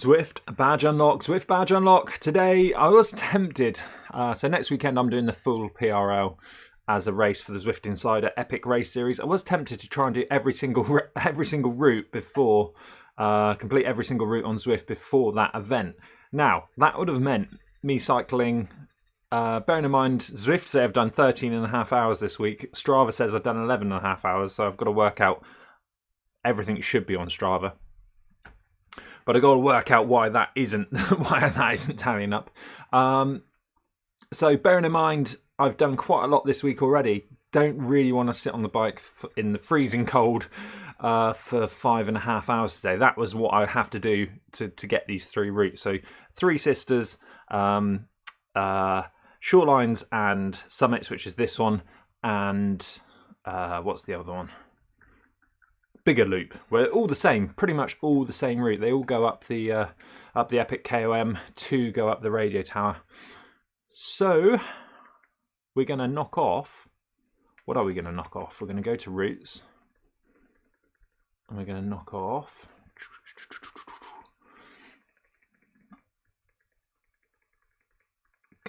Zwift badge unlock, Zwift badge unlock. Today I was tempted. So next weekend I'm doing the full PRL as a race for the Zwift Insider Epic Race Series. I was tempted to try and do every single route before, complete every single route on Zwift before that event. Now that would have meant me cycling. Bearing in mind, Zwift say I've done 13.5 hours this week. Strava says I've done 11.5 hours, so I've got to work out everything should be on Strava. But I've got to work out why that isn't tallying up. So bearing in mind, I've done quite a lot this week already. Don't really want to sit on the bike in the freezing cold for 5.5 hours today. That was what I have to do to get these 3 routes. So Three Sisters, Shorelines and Summits, which is this one, and what's the other one? Bigger Loop. We're all the same, pretty much all the same route. They all go up the Epic KOM, 2 go up the radio tower. So we're going to knock off. What are we going to knock off? We're going to go to routes, and we're going to knock off.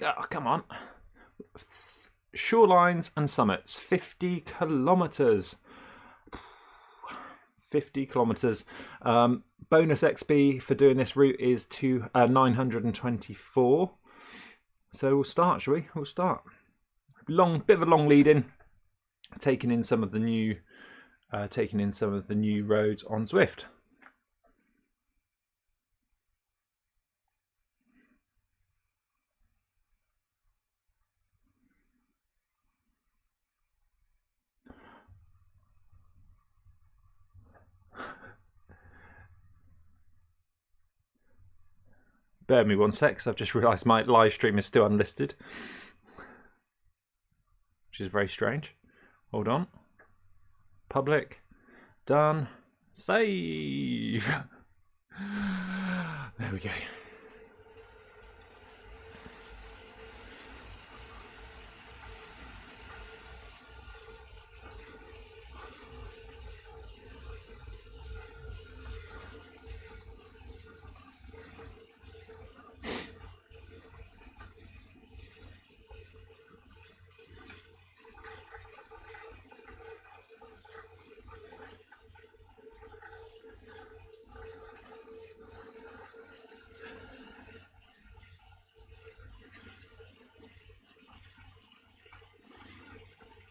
Oh, come on. Shorelines and Summits, 50 kilometers. 50 kilometers. Bonus XP for doing this route is 924. So we'll start, shall we? We'll start. Bit of a long lead in, taking in some of the new roads on Zwift. Bear with me one sec, because I've just realised my live stream is still unlisted, which is very strange. Hold on. Public. Done. Save. There we go.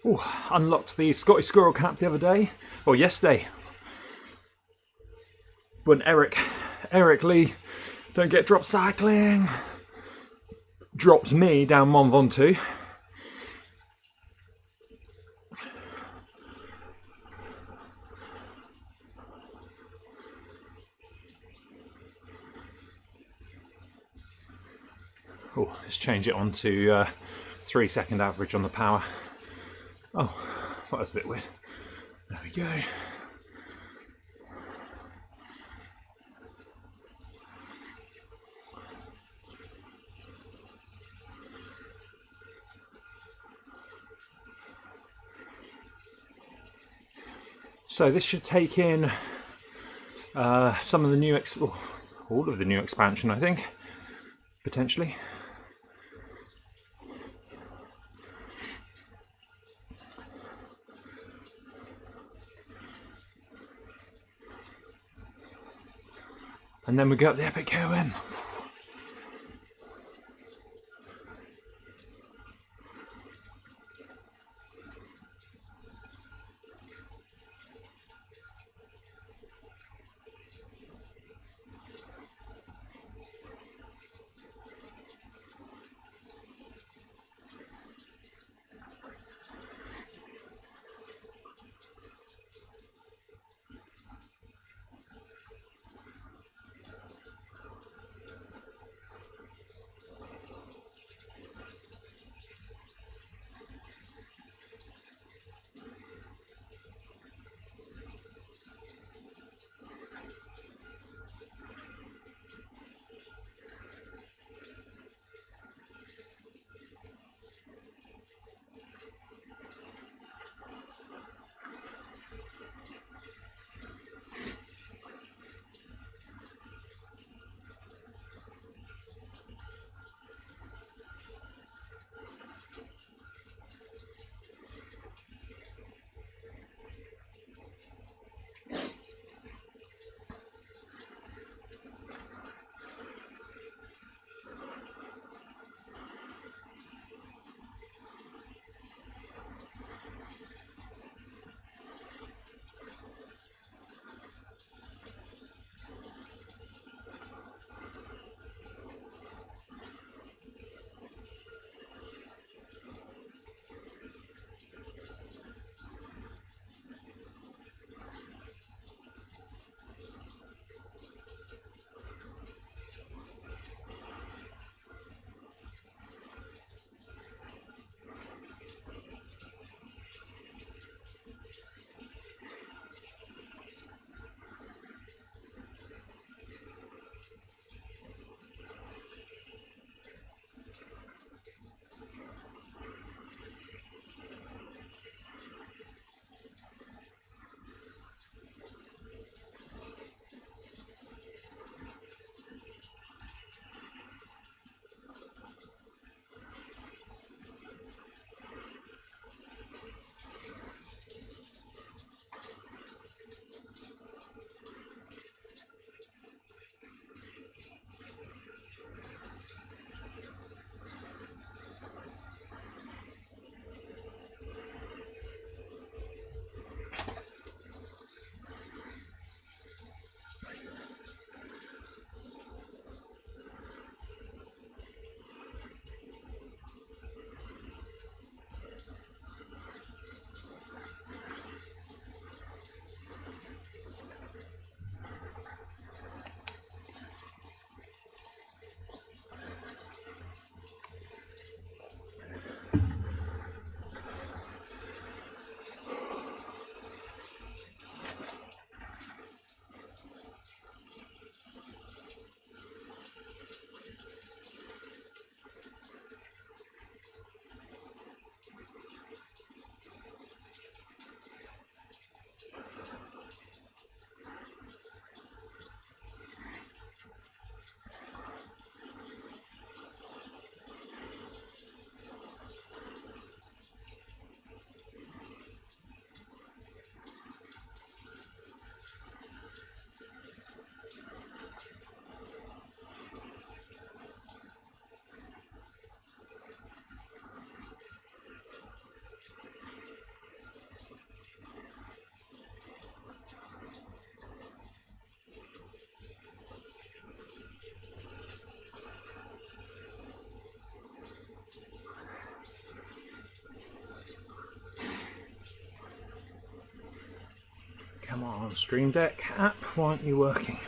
Ooh, unlocked the Scottish Squirrel cap the other day, or yesterday, when Eric Lee, don't get dropped cycling, dropped me down Mont Ventoux. Oh, let's change it on to 3-second average on the power. Oh, well, that's a bit weird. There we go. So this should take in some of the new, all of the new expansion, I think, potentially. And then we go up the Epic KOM. Come on, Stream Deck app, why aren't you working?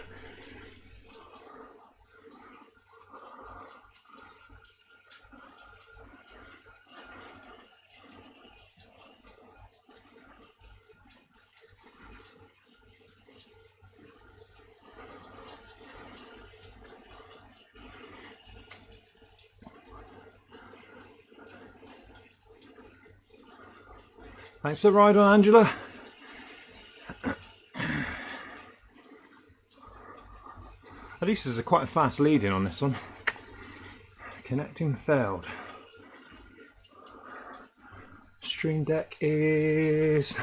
Thanks for the ride on, Angela. At least there's quite a fast lead in on this one. Connecting failed. Stream Deck is...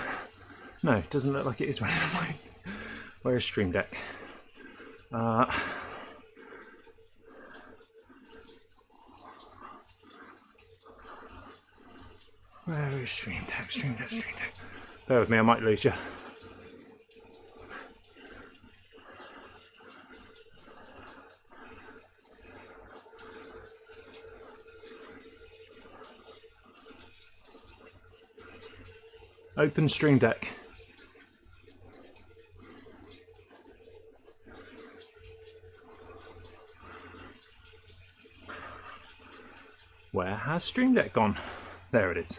No, it doesn't look like it is running on mine. Where is Stream Deck? Where is Stream Deck? Stream Deck, Stream Deck. Bear with me, I might lose you. Open Stream Deck. Where has Stream Deck gone? There it is.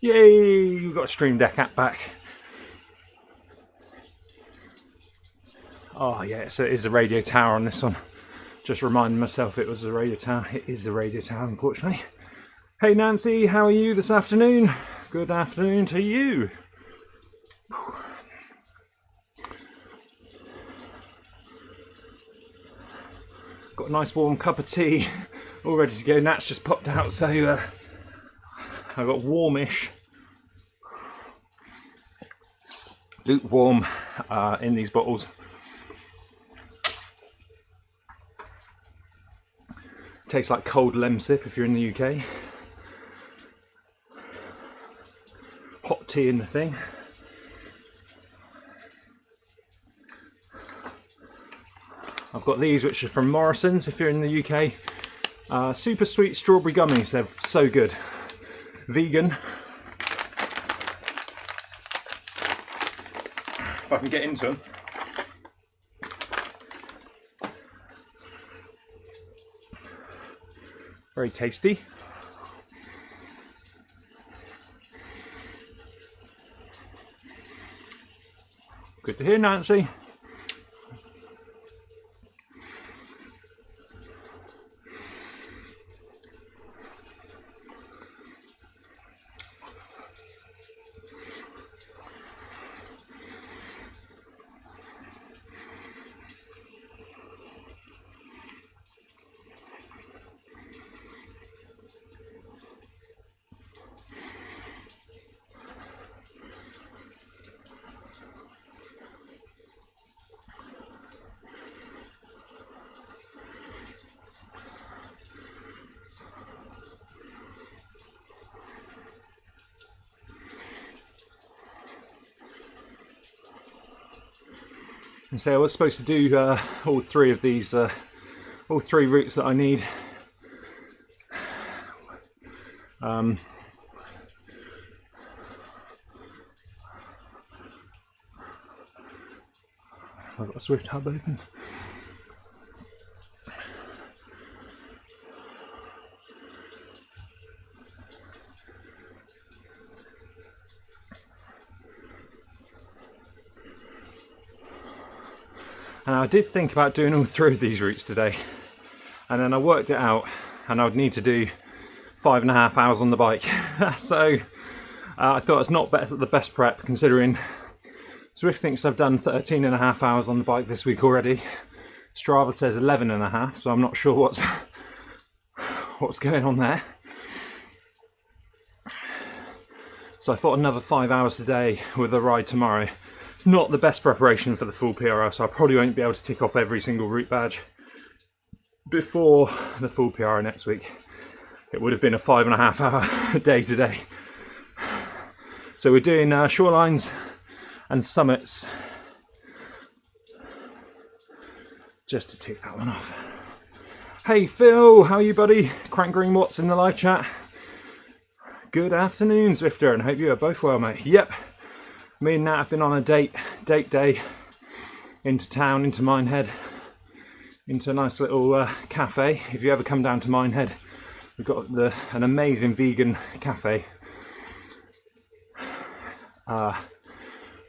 Yay, we've got a Stream Deck app back. Oh yeah, so it is the radio tower on this one. Just reminding myself it was the radio tower. It is the radio tower, unfortunately. Hey Nancy, how are you this afternoon? Good afternoon to you. Got a nice warm cup of tea all ready to go. Nat's just popped out, so I got warmish, lukewarm in these bottles. Tastes like cold lemsip if you're in the UK. Hot tea in the thing. I've got these which are from Morrison's if you're in the UK. Super sweet strawberry gummies, they're so good. Vegan. If I can get into them. Very tasty. Good to hear, Nancy. And so I was supposed to do all three of these, all three routes that I need. I've got a Zwift hub open. And I did think about doing all three of these routes today, and then I worked it out, and I would need to do 5.5 hours on the bike. So I thought it's not the best prep, considering Zwift thinks I've done 13.5 hours on the bike this week already. Strava says 11.5, so I'm not sure what's going on there. So I thought another 5 hours today with a ride tomorrow. It's not the best preparation for the full PRL, so I probably won't be able to tick off every single route badge before the full PRL next week. It would have been a 5.5 hour day today. So So we're doing Shorelines and Summits. Just to tick that one off. Hey Phil, how are you, buddy? Crank Green Watts in the live chat. Good afternoon, Zwifter, and hope you are both well, mate. Yep, me and Nat have been on a date day into town, into Minehead, into a nice little cafe. If you ever come down to Minehead, we've got an amazing vegan cafe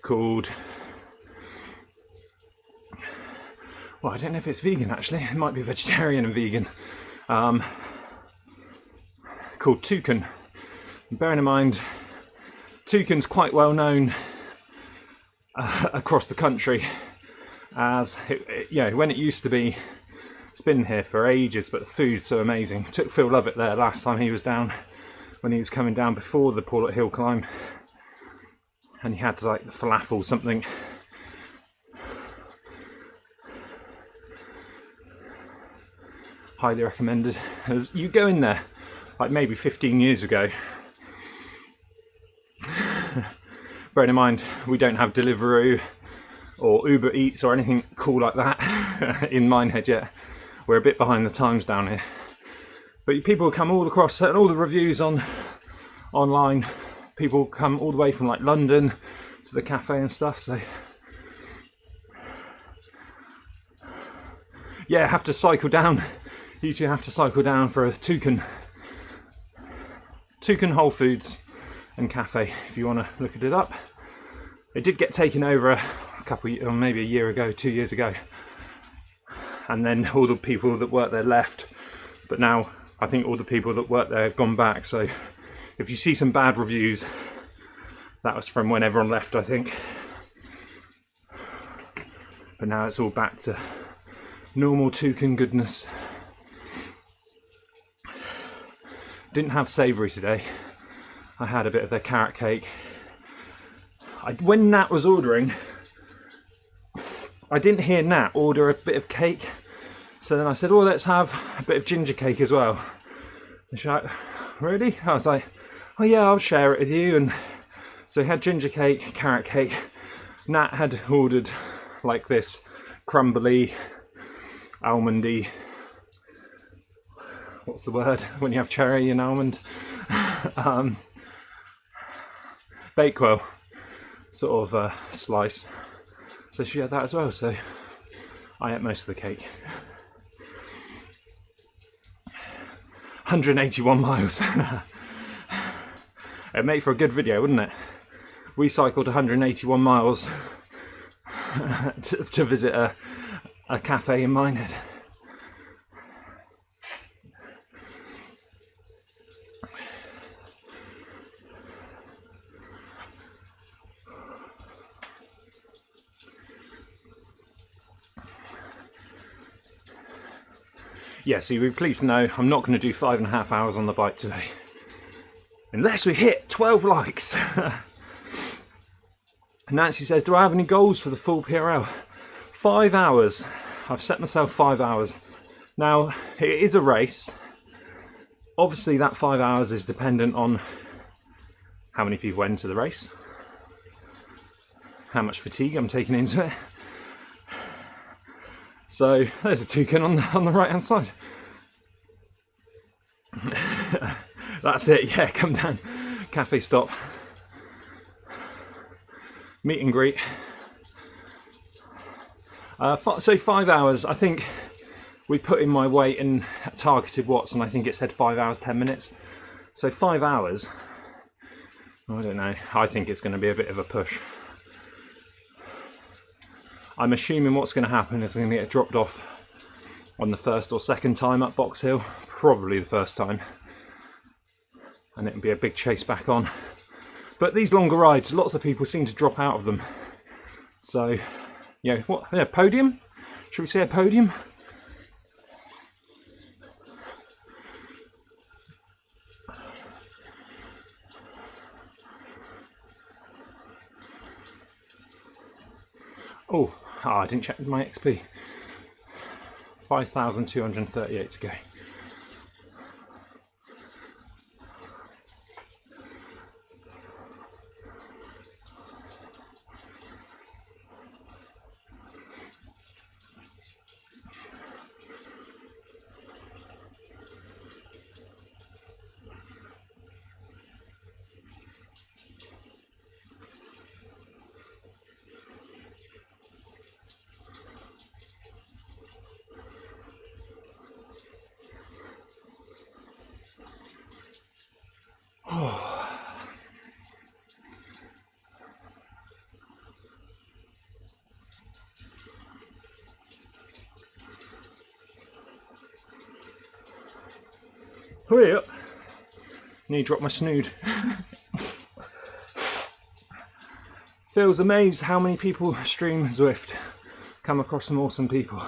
called, well, I don't know if it's vegan actually, it might be vegetarian and vegan, called Toucan. Bearing in mind, Toucan's quite well known across the country as, when it used to be, it's been here for ages, but the food's so amazing. Took Phil Lovett there last time he was down, when he was coming down before the Paulet Hill climb, and he had like the falafel something. Highly recommended. You go in there like maybe 15 years ago. Bearing in mind, we don't have Deliveroo or Uber Eats or anything cool like that in Minehead yet. We're a bit behind the times down here. But people come all across, and all the reviews online, people come all the way from like London to the cafe and stuff, so yeah, have to cycle down. You two have to cycle down for a Toucan Whole Foods and cafe if you want to look at it up. It did get taken over a couple, or maybe a year ago, 2 years ago, and then all the people that worked there left, but now I think all the people that work there have gone back, so if you see some bad reviews, that was from when everyone left, I think. But now it's all back to normal Toucan goodness. Didn't have savoury today. I had a bit of their carrot cake. When Nat was ordering, I didn't hear Nat order a bit of cake, so then I said, oh, let's have a bit of ginger cake as well. And she's like, really? I was like, oh yeah, I'll share it with you. And so he had ginger cake, carrot cake. Nat had ordered like this crumbly, almondy, what's the word when you have cherry and almond? Bakewell sort of slice. So she had that as well, so I ate most of the cake. 181 miles. It'd make for a good video, wouldn't it? We cycled 181 miles to visit a cafe in Minehead. Yeah, so you'll be pleased to know I'm not going to do 5.5 hours on the bike today. Unless we hit 12 likes. Nancy says, do I have any goals for the full PRL? 5 hours. I've set myself 5 hours. Now, it is a race. Obviously, that 5 hours is dependent on how many people enter the race, how much fatigue I'm taking into it. So there's a toucan on the right hand side. That's it, yeah, come down. Cafe stop. Meet and greet. So 5 hours, I think we put in my weight and targeted watts, and I think it said 5 hours 10 minutes. So 5 hours, I don't know, I think it's going to be a bit of a push. I'm assuming what's going to happen is I'm going to get dropped off on the first or second time up Box Hill, probably the first time, and it'll be a big chase back on. But these longer rides, lots of people seem to drop out of them. So, yeah, what? Yeah, podium? Should we say a podium? Oh, I didn't check my XP. 5,238 to go. Hurry up. Need to drop my snood. Feels amazed how many people stream Zwift. Come across some awesome people.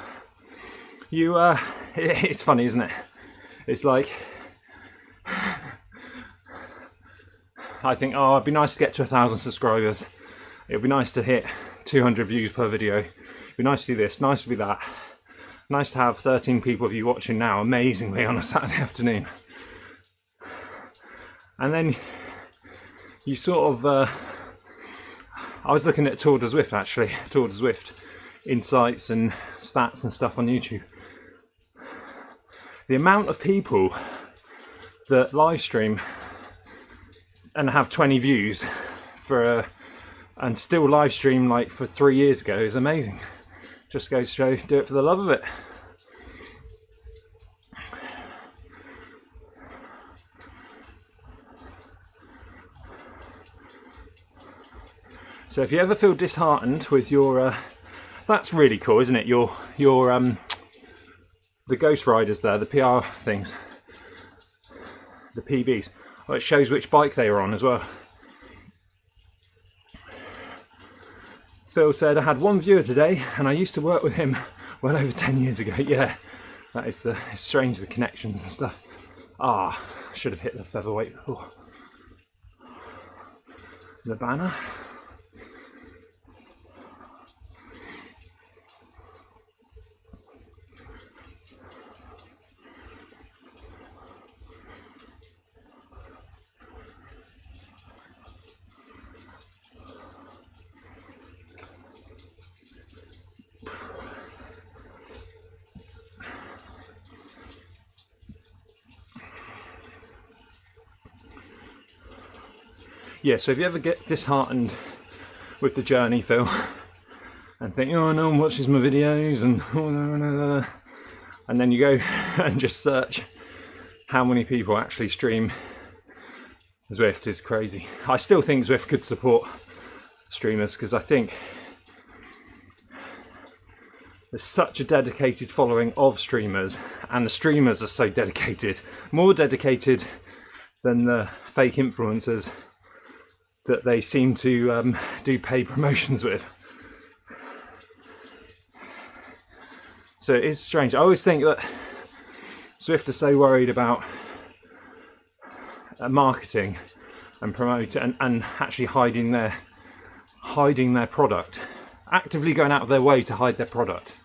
It's funny, isn't it? It's like, I think, oh, it'd be nice to get to 1,000 subscribers. It'd be nice to hit 200 views per video. It'd be nice to do this, nice to be that. Nice to have 13 people of you watching now, amazingly, on a Saturday afternoon. And then you sort of, I was looking at Tour de Zwift actually, Tour de Zwift insights and stats and stuff on YouTube. The amount of people that live stream and have 20 views and still live stream like for 3 years ago is amazing. Just goes to show, do it for the love of it. So if you ever feel disheartened with your, that's really cool, isn't it? Your the Ghost Riders there, the PR things, the PBs. Well, it shows which bike they were on as well. Phil said, I had one viewer today and I used to work with him well over 10 years ago. Yeah, that is it's strange, the connections and stuff. Ah, should have hit the featherweight before. The banner. Yeah, so if you ever get disheartened with the journey, Phil, and think, oh, no one watches my videos, and oh, no, and then you go and just search how many people actually stream Zwift is crazy. I still think Zwift could support streamers because I think there's such a dedicated following of streamers, and the streamers are so dedicated, more dedicated than the fake influencers that they seem to do paid promotions with. So it is strange. I always think that Zwift are so worried about marketing and promoting and actually hiding their product, actively going out of their way to hide their product.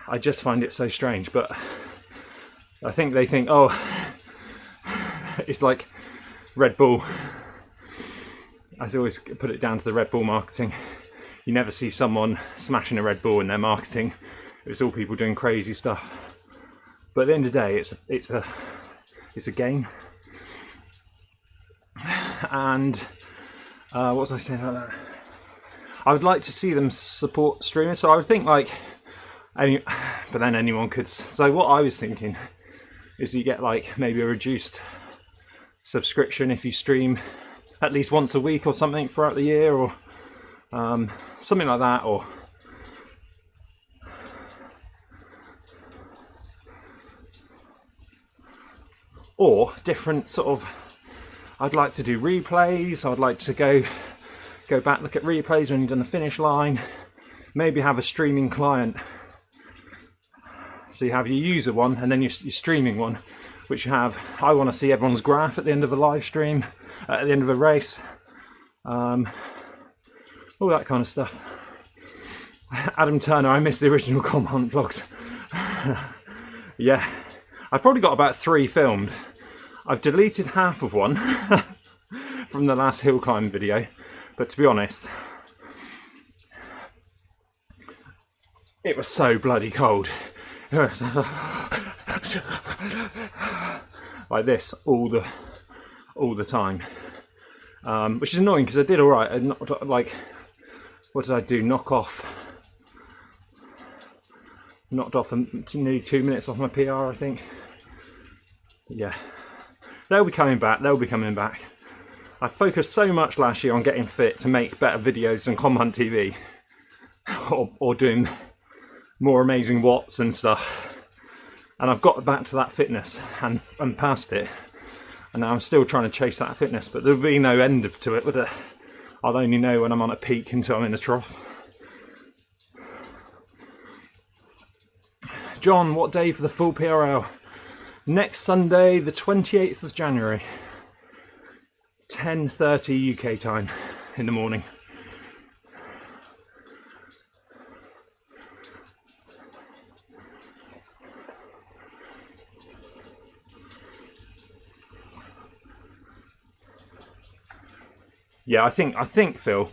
I just find it so strange, but I think they think, oh, it's like Red Bull. I always put it down to the Red Bull marketing. You never see someone smashing a Red Bull in their marketing. It's all people doing crazy stuff. But at the end of the day, it's a game. And what was I saying about that? I would like to see them support streamers. So I would think but then anyone could. So what I was thinking is you get like maybe a reduced subscription if you stream at least once a week or something throughout the year, or something like that, or different sort of. I'd like to do replays. I'd like to go back, look at replays when you've done the finish line. Maybe have a streaming client. So you have your user one, and then your streaming one, which you have. I want to see everyone's graph at the end of a live stream, at the end of a race, all that kind of stuff. Adam Turner, I missed the original Com Hunt vlogs. Yeah, I've probably got about 3 filmed. I've deleted half of one from the last hill climb video, but to be honest, it was so bloody cold. Like this all the time, which is annoying because I did all right. Like, what did I do? Knocked off nearly 2 minutes off my PR, I think. Yeah, they'll be coming back. I focused so much last year on getting fit to make better videos than Com Hunt TV, or doing more amazing watts and stuff. And I've got back to that fitness and past it. And now I'm still trying to chase that fitness, but there'll be no end to it, would it? I'll only know when I'm on a peak until I'm in the trough. John, what day for the full PRL? Next Sunday, the 28th of January, 10:30 UK time in the morning. Yeah, I think Phil,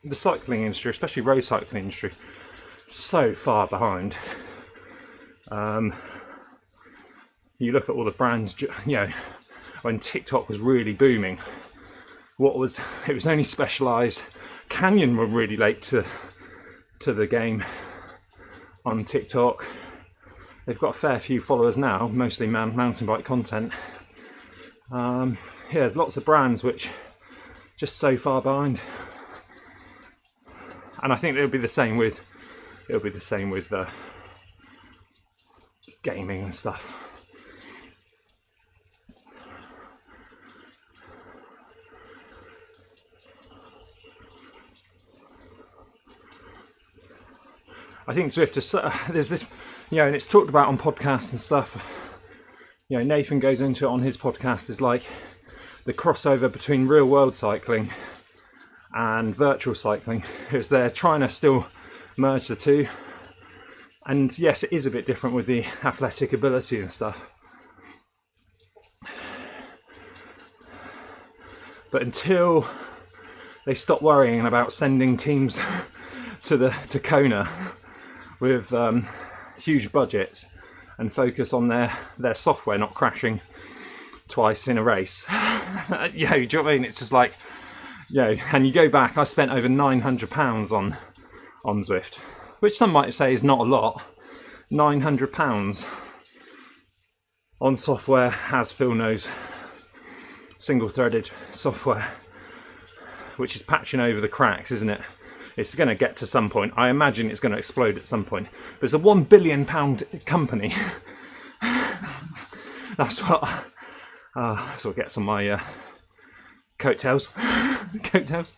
the cycling industry, especially road cycling industry, so far behind. You look at all the brands, when TikTok was really booming, it was only Specialized. Canyon were really late to the game on TikTok. They've got a fair few followers now, mostly mountain bike content. There's lots of brands which just so far behind, and I think it'll be the same with gaming and stuff. I think Zwifter, there's this, and it's talked about on podcasts and stuff. Nathan goes into it on his podcast, is like the crossover between real world cycling and virtual cycling, is they're trying to still merge the two. And yes, it is a bit different with the athletic ability and stuff. But until they stop worrying about sending teams to Kona with huge budgets and focus on their software not crashing twice in a race. Do you know what I mean? It's just like, and you go back, I spent over £900 on Zwift, which some might say is not a lot. £900 on software, as Phil knows, single-threaded software, which is patching over the cracks, isn't it? It's going to get to some point. I imagine it's going to explode at some point. But it's a £1 billion company. That's what gets on my coattails. Coattails.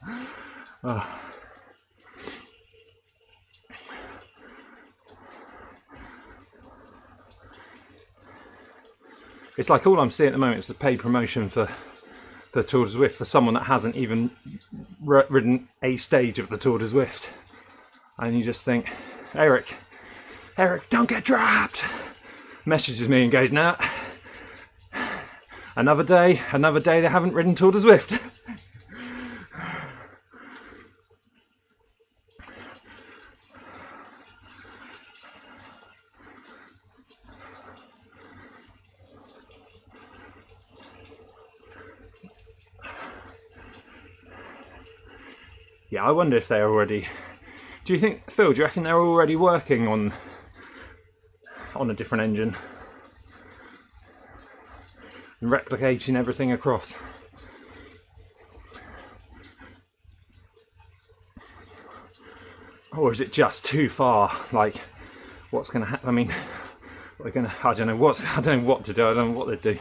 It's like all I'm seeing at the moment is the paid promotion for the Tour de Zwift for someone that hasn't even ridden a stage of the Tour de Zwift. And you just think, Eric, don't get dropped. Messages me and goes, nah. Another day they haven't ridden Tour de Zwift. Yeah, I wonder if they're already... Do you reckon they're already working on a different engine? And replicating everything across? Or is it just too far? Like, what's going to happen? I mean, I don't know what to do. I don't know what they do.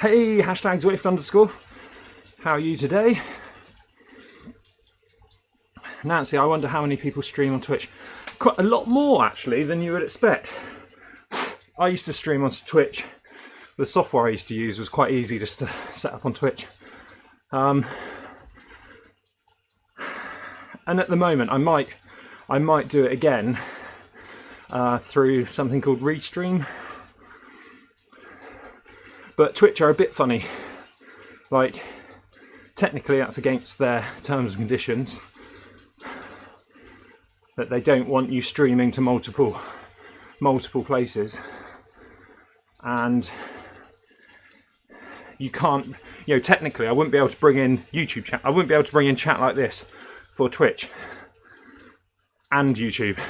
Hey, hashtag Zwift_. How are you today? Nancy, I wonder how many people stream on Twitch. Quite a lot more, actually, than you would expect. I used to stream on Twitch. The software I used to use was quite easy just to set up on Twitch. And at the moment, I might do it again through something called Restream. But Twitch are a bit funny. Like, technically that's against their terms and conditions. That they don't want you streaming to multiple places. And you can't, technically I wouldn't be able to bring in YouTube chat. I wouldn't be able to bring in chat like this for Twitch and YouTube.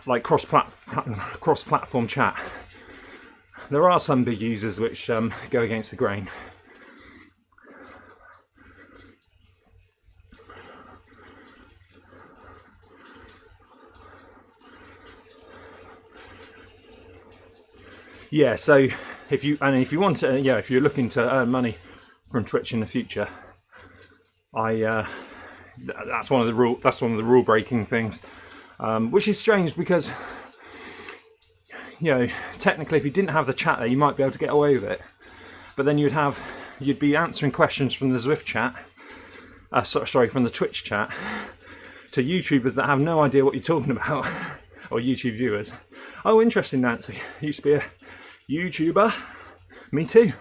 Like cross-platform chat. There are some big users which go against the grain. yeah, so if you want to, if you're looking to earn money from Twitch in the future, that's one of the rule breaking things, which is strange because technically if you didn't have the chat there, you might be able to get away with it, but then you'd be answering questions from the Zwift chat, from the Twitch chat, to YouTubers that have no idea what you're talking about, or YouTube viewers. Oh, interesting, Nancy. Used to be a YouTuber. Me too.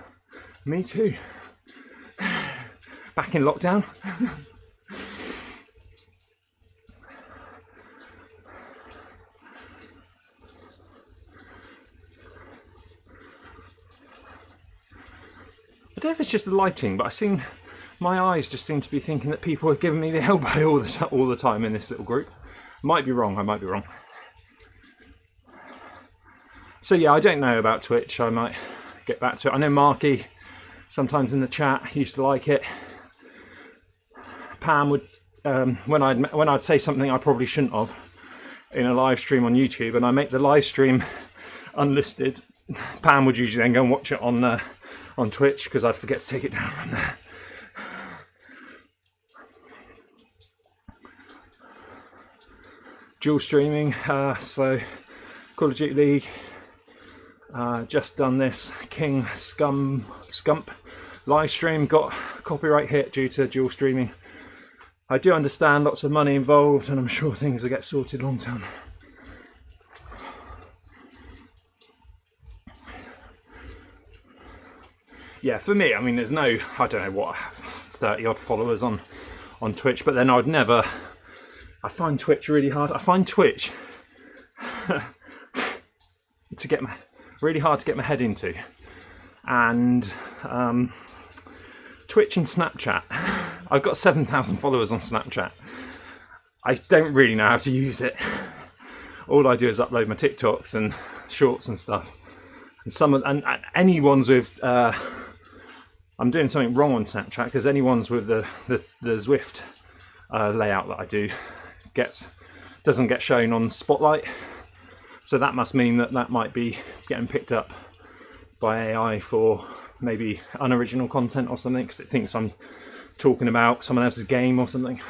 Back in lockdown. I don't know if it's just the lighting, but my eyes just seem to be thinking that people are giving me the elbow all the time in this little group. I might be wrong. So yeah, I don't know about Twitch. I might get back to it. I know Marky, sometimes in the chat, used to like it. Pam would, when I'd say something I probably shouldn't have in a live stream on YouTube, and I make the live stream unlisted, Pam would usually then go and watch it on Twitch because I'd forget to take it down from there. Dual streaming, so Call of Duty League, just done this King Scump live stream, got copyright hit due to dual streaming. I do understand lots of money involved, and I'm sure things will get sorted long term. Yeah, for me, I mean, there's no, I don't know what, 30 odd followers on Twitch, but then I find Twitch really hard. I find Twitch really hard to get my head into, and Twitch and Snapchat. I've got 7,000 followers on Snapchat. I don't really know how to use it. All I do is upload my TikToks and shorts and stuff. And any ones with I'm doing something wrong on Snapchat, because any ones with the Zwift layout that I do doesn't get shown on Spotlight. So that must mean that might be getting picked up by AI for maybe unoriginal content or something, because it thinks I'm talking about someone else's game or something.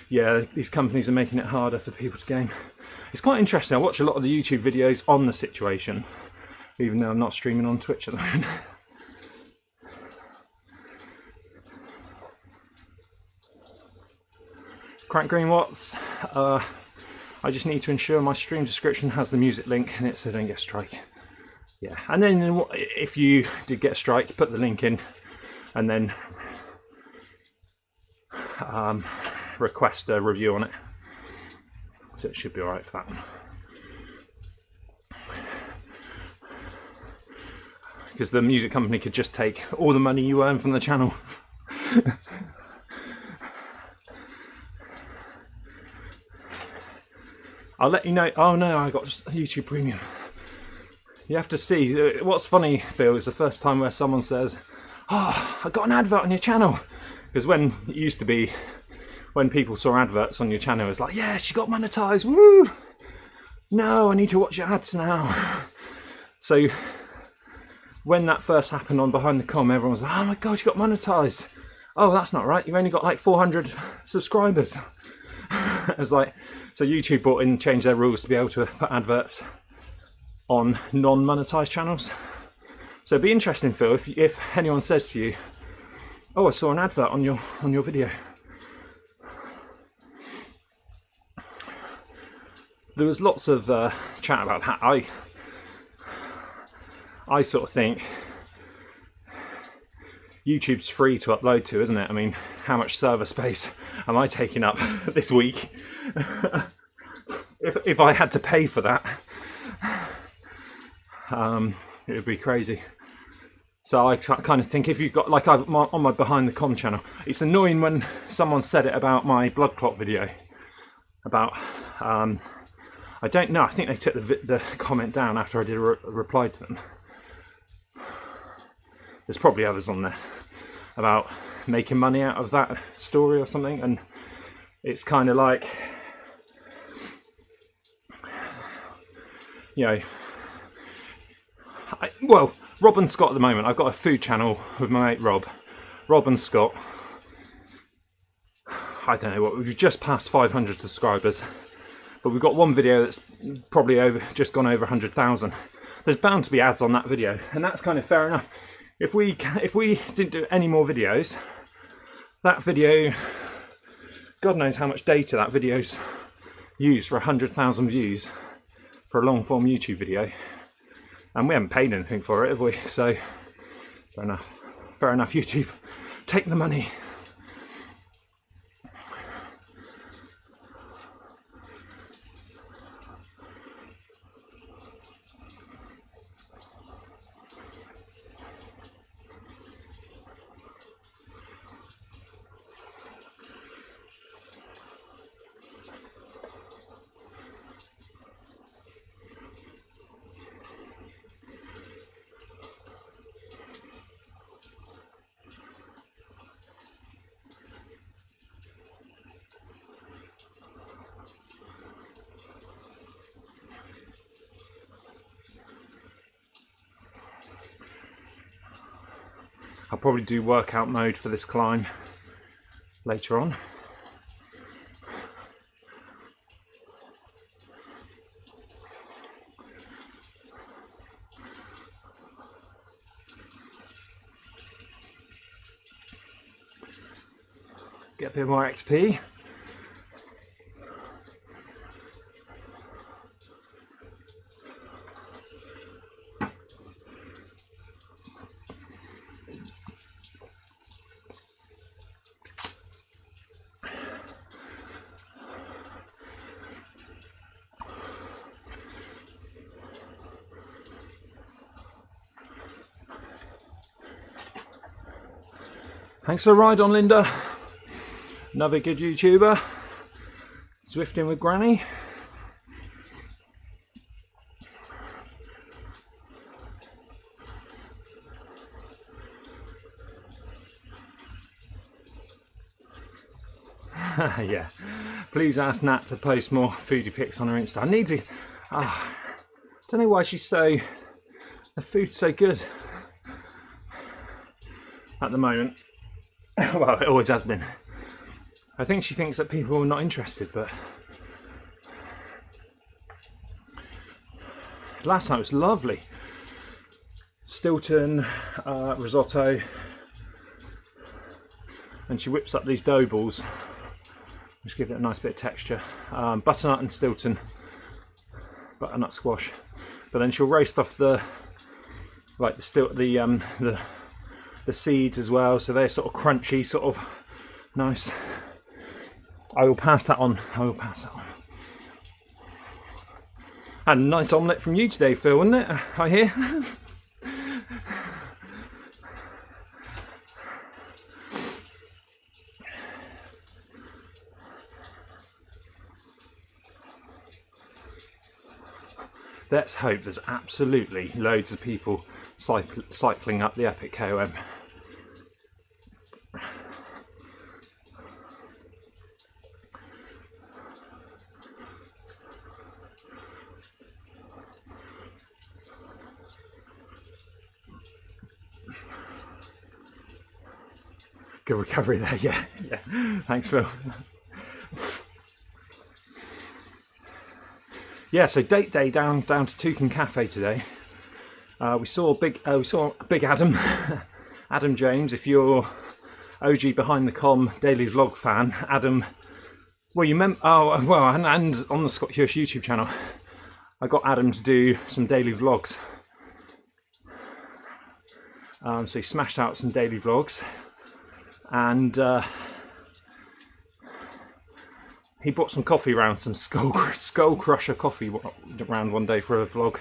Yeah, these companies are making it harder for people to game. It's quite interesting. I watch a lot of the YouTube videos on the situation, even though I'm not streaming on Twitch at the moment. Crack Green Watts, I just need to ensure my stream description has the music link in it so I don't get a strike. Yeah, and then if you did get a strike, put the link in and then request a review on it. So it should be alright for that one. Because the music company could just take all the money you earn from the channel. I'll let you know. Oh no, I got YouTube Premium. You have to see. What's funny, Phil, is the first time where someone says, "Oh, I got an advert on your channel." Because when it used to be, when people saw adverts on your channel, it was like, "Yeah, she got monetized. Woo! No, I need to watch your ads now." So when that first happened on Behind the Com, everyone was like, "Oh my god, you got monetized." Oh, that's not right. You've only got like 400 subscribers. It was like, so YouTube brought in, changed their rules to be able to put adverts on non-monetized channels. So it'd be interesting, Phil, if anyone says to you, "Oh, I saw an advert on your video." There was lots of chat about that. I sort of think YouTube's free to upload to, isn't it? I mean, how much server space am I taking up this week? if I had to pay for that, it would be crazy. So I kind of think if you've got, like on my Behind the Com channel, it's annoying when someone said it about my blood clot video. About, I don't know, I think they took the comment down after I did a reply to them. There's probably others on there about making money out of that story or something, and it's kind of like, you know, well, Rob and Scott at the moment, I've got a food channel with my mate Rob. Rob and Scott, I don't know what, we've just passed 500 subscribers, but we've got one video that's probably just gone over 100,000. There's bound to be ads on that video, and that's kind of fair enough. If we didn't do any more videos, that video, God knows how much data that video's used for 100,000 views for a long form YouTube video, and we haven't paid anything for it, have we? So fair enough, YouTube, take the money. I'll probably do workout mode for this climb later on. Get a bit more XP. Thanks for the ride on, Linda. Another good YouTuber. Zwifting with Granny. Yeah. Please ask Nat to post more foodie pics on her Insta. I need to. Don't know why she's so. The food's so good at the moment. Well, it always has been. I think she thinks that people are not interested, but last night was lovely. Stilton, risotto, and she whips up these dough balls, which give it a nice bit of texture. Butternut and Stilton, butternut squash, but then she'll roast off the seeds as well, so they're sort of crunchy, sort of nice. I will pass that on. And a nice omelette from you today, Phil, wasn't it? I hear. Let's hope there's absolutely loads of people cycling up the epic KOM. Good recovery there, yeah. Thanks, Phil. Yeah, so date day down to Toucan Cafe today. We saw big Adam, Adam James. If you're OG Behind the Com daily vlog fan, Adam. Well, you and on the Scott Hughes YouTube channel, I got Adam to do some daily vlogs. So he smashed out some daily vlogs, and he brought some coffee around, some Skull Crusher coffee around one day for a vlog.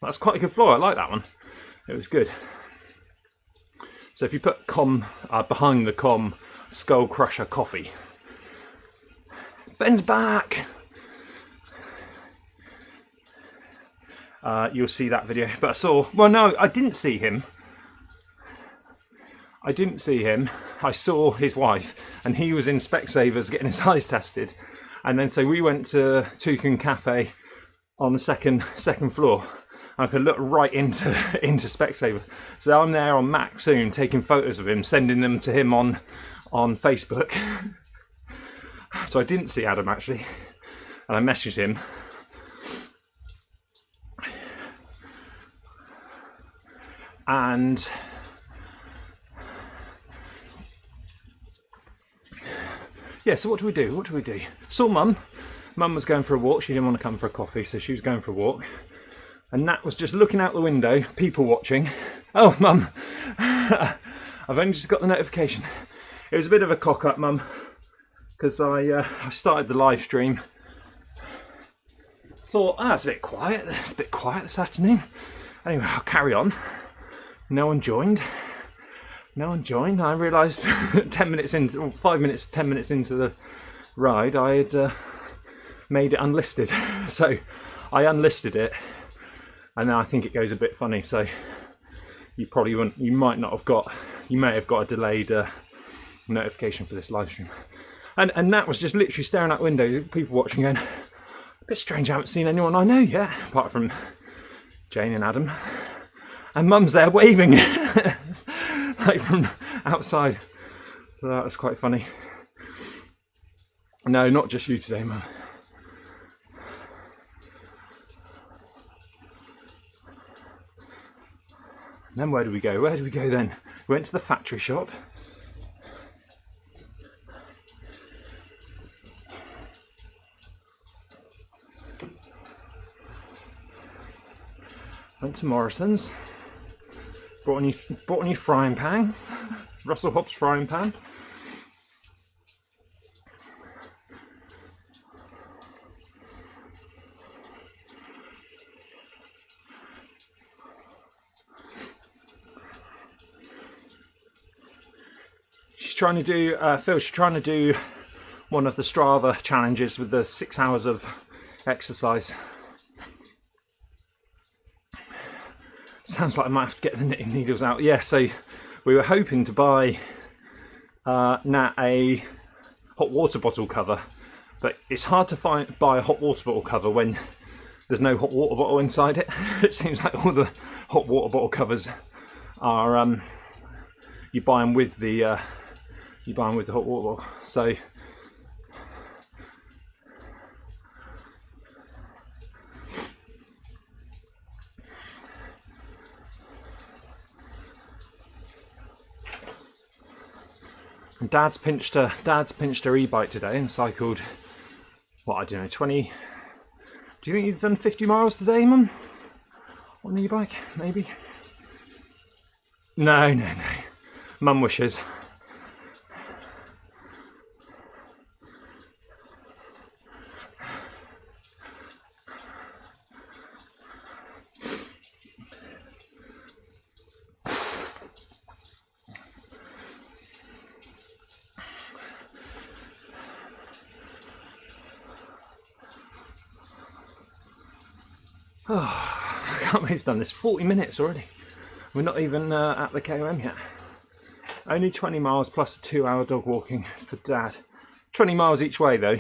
That's quite a good vlog. I like that one. It was good. So if you put Behind the Com Skull Crusher coffee, Ben's back. You'll see that video. But I didn't see him. I saw his wife, and he was in Specsavers getting his eyes tested. And then so we went to Toucan Cafe on the second floor. I could look right into Specsavers. So I'm there on Mac soon, taking photos of him, sending them to him on Facebook. So I didn't see Adam actually, and I messaged him. And yeah, so what do we do? Saw Mum. Mum was going for a walk. She didn't want to come for a coffee, so she was going for a walk. And Nat was just looking out the window, people watching. Oh, Mum, I've only just got the notification. It was a bit of a cock up, Mum, because I started the live stream. Thought, it's a bit quiet. It's a bit quiet this afternoon. Anyway, I'll carry on. No one joined. I realised 10 minutes into, or 5 minutes, 10 minutes into the ride, I had made it unlisted. So I unlisted it. And then I think it goes a bit funny, so you probably wouldn't, you may have got a delayed notification for this live stream. And Nat was just literally staring out the window, people watching, going, a bit strange, I haven't seen anyone I know yet, apart from Jane and Adam. And Mum's there waving, like from outside. So that was quite funny. No, not just you today, Mum. Then where do we go? Then? We went to the factory shop. Went to Morrison's. Bought a new frying pan. Russell Hobbs frying pan. She's trying to do one of the Strava challenges with the 6 hours of exercise. Sounds like I might have to get the knitting needles out. Yeah, so we were hoping to buy Nat a hot water bottle cover, but it's hard to buy a hot water bottle cover when there's no hot water bottle inside it. It seems like all the hot water bottle covers are you buy them with the hot water bottle. So Dad's pinched her e-bike today and cycled, what, I don't know, 20. Do you think you've done 50 miles today, Mum? On the e-bike, maybe? No. Mum wishes. Oh, I can't believe we've done this. 40 minutes already. We're not even at the KOM yet. Only 20 miles plus a 2-hour dog walking for Dad. 20 miles each way though.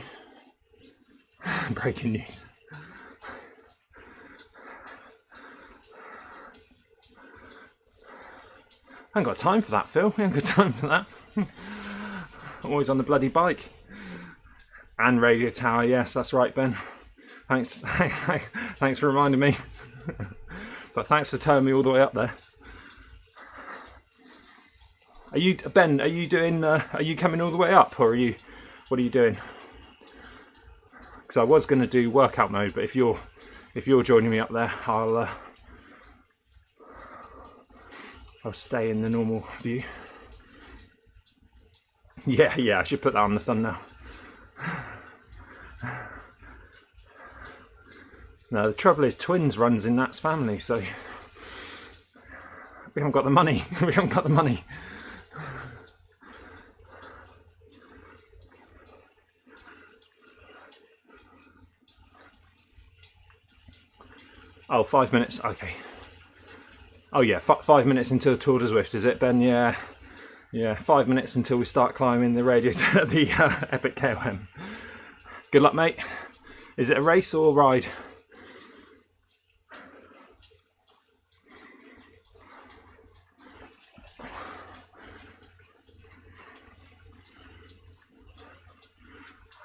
Breaking news. I haven't got time for that, Phil. I haven't got time for that. I'm always on the bloody bike. And radio tower, yes, that's right, Ben. Thanks for reminding me. But thanks for towing me all the way up there. Are you, Ben? Are you doing? Are you coming all the way up, or what are you doing? Because I was going to do workout mode, but if you're joining me up there, I'll stay in the normal view. Yeah, I should put that on the thumbnail. No, the trouble is twins runs in Nat's family, so we haven't got the money. Oh, 5 minutes, okay. Oh yeah, 5 minutes until Tour de Zwift, is it, Ben? Yeah, 5 minutes until we start climbing the Epic KOM. Good luck, mate. Is it a race or ride?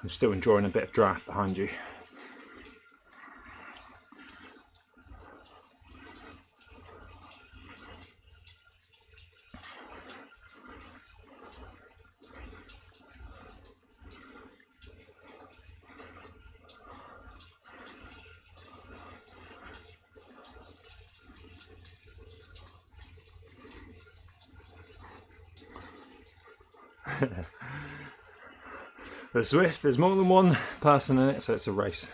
I'm still enjoying a bit of draft behind you. The Zwift, there's more than one person in it, so it's a race.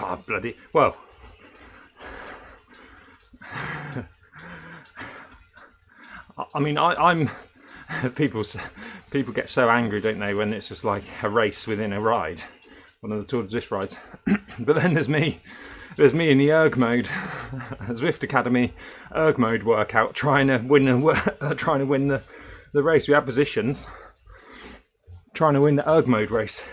Oh, bloody, well. I mean, I'm people get so angry, don't they, when it's just like a race within a ride, one of the Tour de Zwift rides. But then there's me in the erg mode, Zwift Academy erg mode workout, trying to win the race. We have positions, trying to win the erg mode race.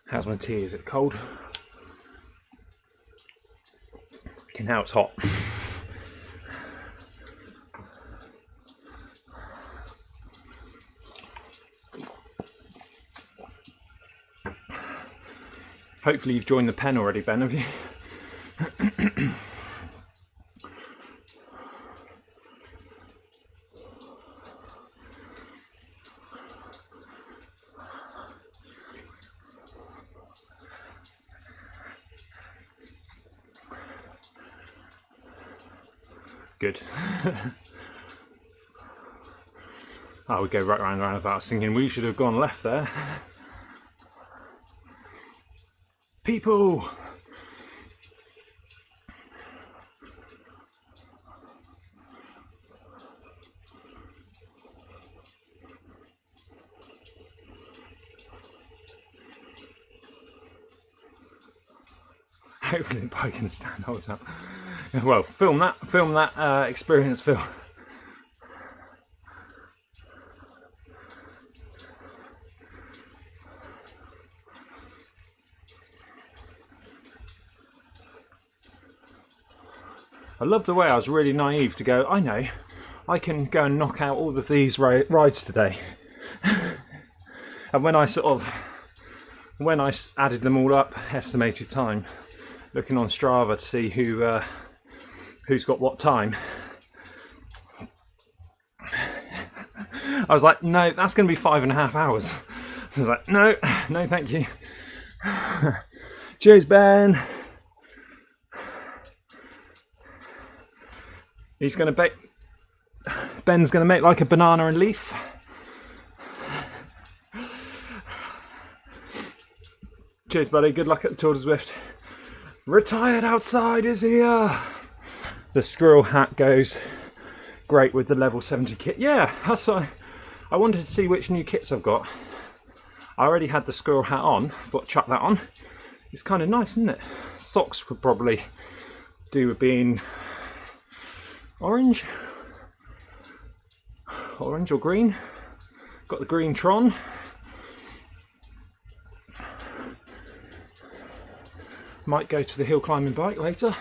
How's my tea? Is it cold? Okay, now it's hot. Hopefully you've joined the pen already, Ben, have you? Good. Oh, we go right round and round about. I was thinking we should have gone left there. People! Hopefully the bike can stand holds up. Well, film that experience, Phil. I love the way I was really naive to go, I know, I can go and knock out all of these rides today. And when I added them all up, estimated time, looking on Strava to see who's got what time, I was like, no, that's going to be 5.5 hours. So I was like, no, thank you. Cheers, Ben. Ben's going to make like a banana and leaf. Cheers, buddy. Good luck at the Tour de Zwift. Retired outside is here. The squirrel hat goes great with the level 70 kit. Yeah, that's why I wanted to see which new kits I've got. I already had the squirrel hat on. I thought chuck that on. It's kind of nice, isn't it? Socks would probably do with being orange or green. Got the green Tron. Might go to the hill climbing bike later.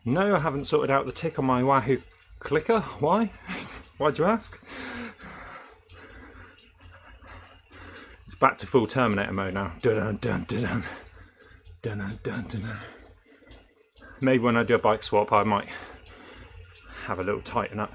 No, I haven't sorted out the tick on my Wahoo clicker. Why? Why'd you ask? It's back to full Terminator mode now. Dun dun dun dun dun dun dun dun. Maybe when I do a bike swap, I might have a little tighten up.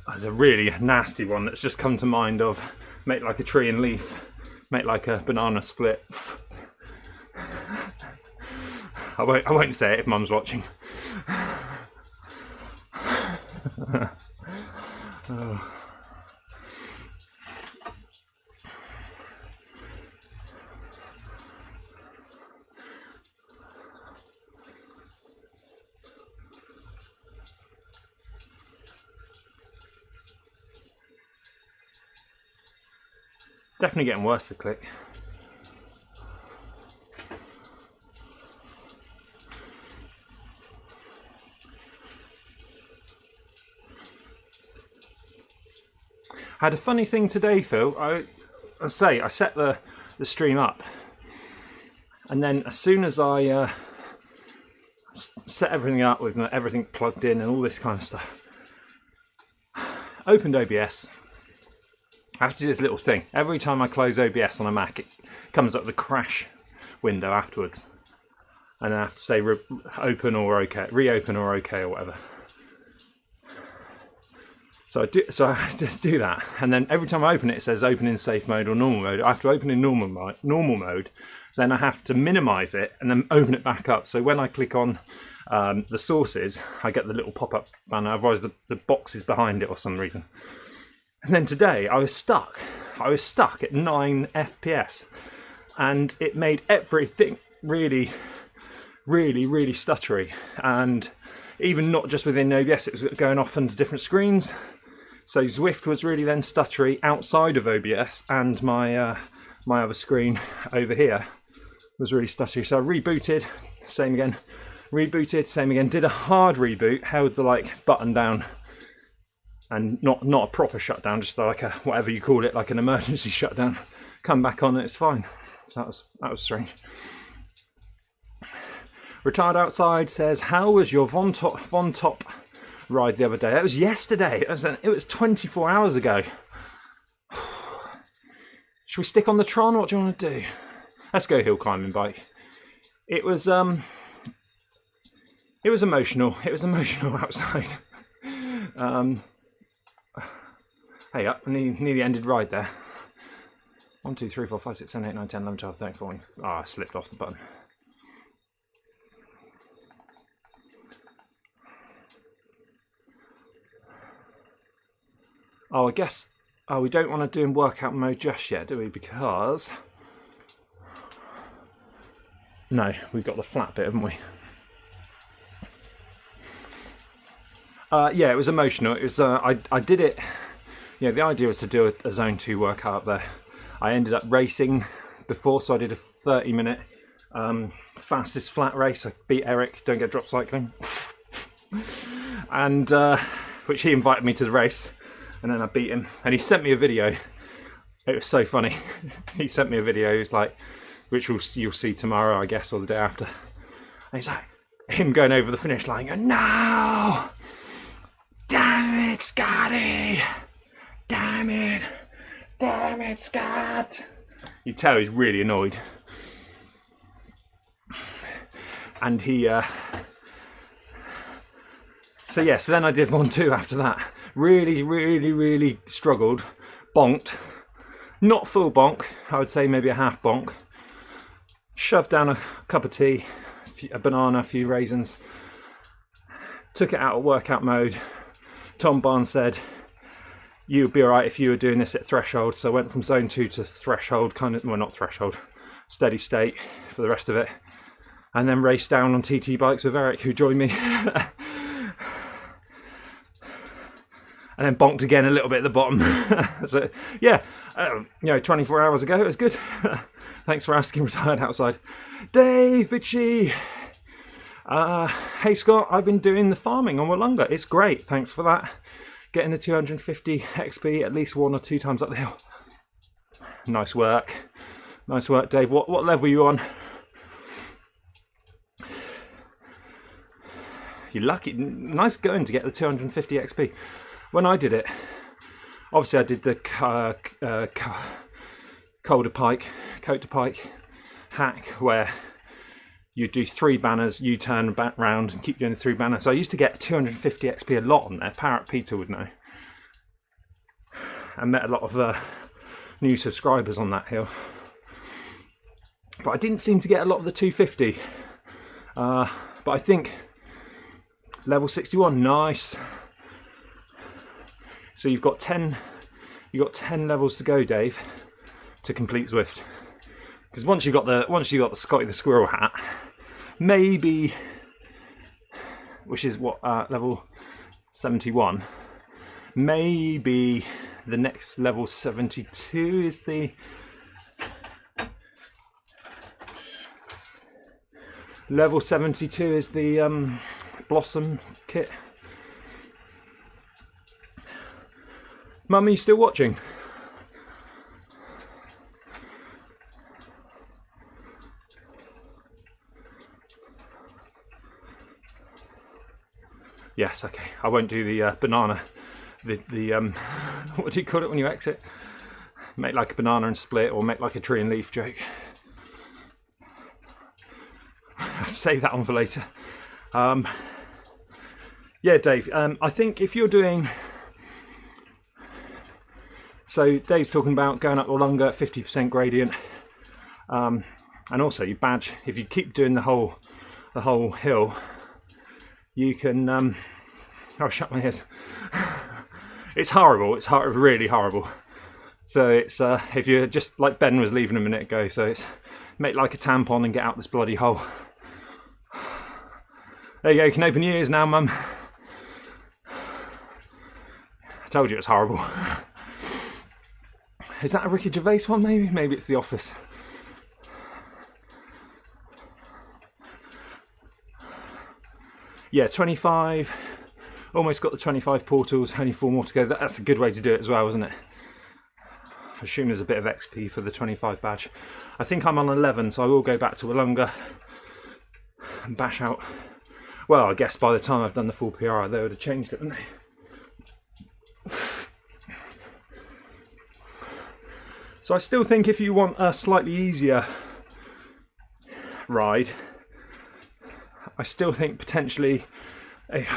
There's a really nasty one that's just come to mind of make like a tree and leaf, make like a banana split. I won't say it if Mum's watching. Oh. Definitely getting worse, the click. I had a funny thing today, Phil. I set the stream up, and then as soon as I set everything up with everything plugged in and all this kind of stuff, opened OBS. I have to do this little thing. Every time I close OBS on a Mac, it comes up the crash window afterwards, and I have to say open or OK, reopen or OK or whatever. So I have to do that, and then every time I open it, it says open in safe mode or normal mode. I have to open in normal mode, then I have to minimise it and then open it back up. So when I click on the sources, I get the little pop-up banner. Otherwise, the box is behind it or some reason. And then today, I was stuck. I was stuck at 9 FPS, and it made everything really, really, really stuttery. And even not just within OBS, it was going off onto different screens. So Zwift was really then stuttery outside of OBS, and my my other screen over here was really stuttery. So I rebooted, same again. Rebooted, same again. Did a hard reboot, held the button down, and not a proper shutdown, just like a whatever you call it, like an emergency shutdown. Come back on, and it's fine. So that was strange. Retired Outside says, how was your Von Top ride the other day? That was yesterday. It was 24 hours ago. Should we stick on the Tron? What do you want to do? Let's go hill climbing bike. It was emotional. It was emotional outside. Hey, up, nearly ended ride there. 1, 2, 3, 4, 5, 6, 7, 8, 9, 10, 11, 12, 13, 14. I slipped off the button. Oh, I guess, we don't want to do in workout mode just yet, do we? Because, no, we've got the flat bit, haven't we? Yeah, it was emotional. It was, I did it, the idea was to do a zone 2 workout up there. I ended up racing before, so I did a 30-minute fastest flat race. I beat Eric, don't get drop cycling. And, which he invited me to the race. And then I beat him, and he sent me a video. It was so funny. He sent me a video. He was like, which you'll see tomorrow, I guess, or the day after. And he's like, him going over the finish line, going, no! Damn it, Scotty! Damn it, Scott! You tell he's really annoyed. And he, so then I did 1, 2 after that. Really, really, really struggled. Bonked. Not full bonk. I would say maybe a half bonk. Shoved down a cup of tea, a banana, a few raisins. Took it out of workout mode. Tom Barnes said, you'd be alright if you were doing this at threshold. So I went from zone 2 to threshold, not threshold, steady state for the rest of it. And then raced down on TT bikes with Eric, who joined me. And then bonked again a little bit at the bottom. So, yeah, 24 hours ago, it was good. Thanks for asking, Retired Outside. Dave Bitchy. Hey, Scott, I've been doing the farming on Wollonga. It's great. Thanks for that. Getting the 250 XP at least 1 or 2 times up the hill. Nice work. Nice work, Dave. What level are you on? You're lucky. Nice going to get the 250 XP. When I did it, obviously I did the coat to pike hack where you do 3 banners, you turn back round and keep doing the 3 banners. So I used to get 250 XP a lot on there. Parrot Peter would know. I met a lot of new subscribers on that hill. But I didn't seem to get a lot of the 250. But I think level 61, nice. So you've got 10 levels to go, Dave, to complete Zwift. Because once you got the Scotty the Squirrel hat, maybe, which is what level 71, maybe the next level 72 is the level 72 is the Blossom kit. Mum, are you still watching? Yes, okay. I won't do the banana. The what do you call it when you exit? Make like a banana and split, or make like a tree and leaf joke. Save that one for later. Yeah, Dave. I think if you're doing, so Dave's talking about going up the longer 50% gradient, and also you badge. If you keep doing the whole hill, you can. I'll shut my ears. It's horrible. It's really horrible. So it's if you're just like Ben was leaving a minute ago. So it's make like a tampon and get out this bloody hole. There you go. You can open your ears now, Mum. I told you it's horrible. Is that a Ricky Gervais one? Maybe it's The Office. Yeah, 25. Almost got the 25 portals. Only 4 more to go. That's a good way to do it as well, isn't it? I assume there's a bit of XP for the 25 badge. I think I'm on 11, so I will go back to Wollonga and bash out. Well, I guess by the time I've done the full PR, they would have changed it, wouldn't they? So I still think if you want a slightly easier ride, I still think potentially,